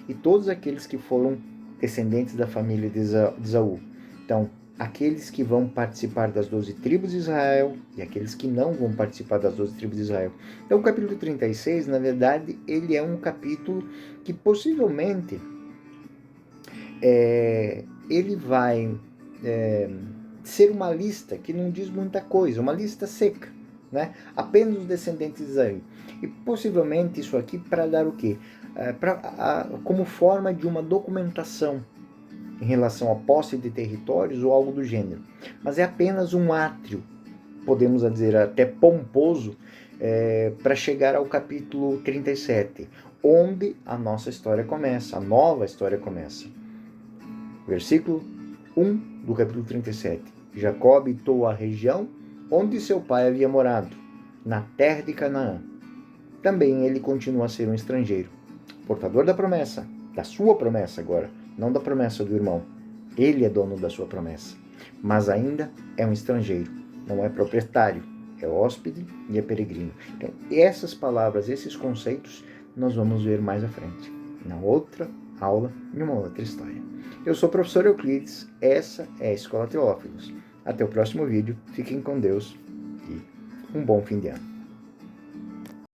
e todos aqueles que foram descendentes da família de Esaú. Então, aqueles que vão participar das 12 tribos de Israel e aqueles que não vão participar das 12 tribos de Israel. Então, o capítulo 36, na verdade, ele é um capítulo que possivelmente ele vai ser uma lista que não diz muita coisa, uma lista seca, né? Apenas os descendentes de Israel. E possivelmente isso aqui para dar o quê? Como forma de uma documentação em relação à posse de territórios ou algo do gênero. Mas é apenas um átrio, podemos dizer até pomposo, para chegar ao capítulo 37, onde a nossa história começa, a nova história começa. Versículo 1 do capítulo 37. Jacó habitou a região onde seu pai havia morado, na terra de Canaã. Também ele continua a ser um estrangeiro, portador da promessa, da sua promessa agora, não da promessa do irmão. Ele é dono da sua promessa, mas ainda é um estrangeiro, não é proprietário, é hóspede e é peregrino. Então, essas palavras, esses conceitos, nós vamos ver mais à frente, na outra aula, em uma outra história. Eu sou o professor Euclides, essa é a Escola Teófilos. Até o próximo vídeo, fiquem com Deus e um bom fim de ano.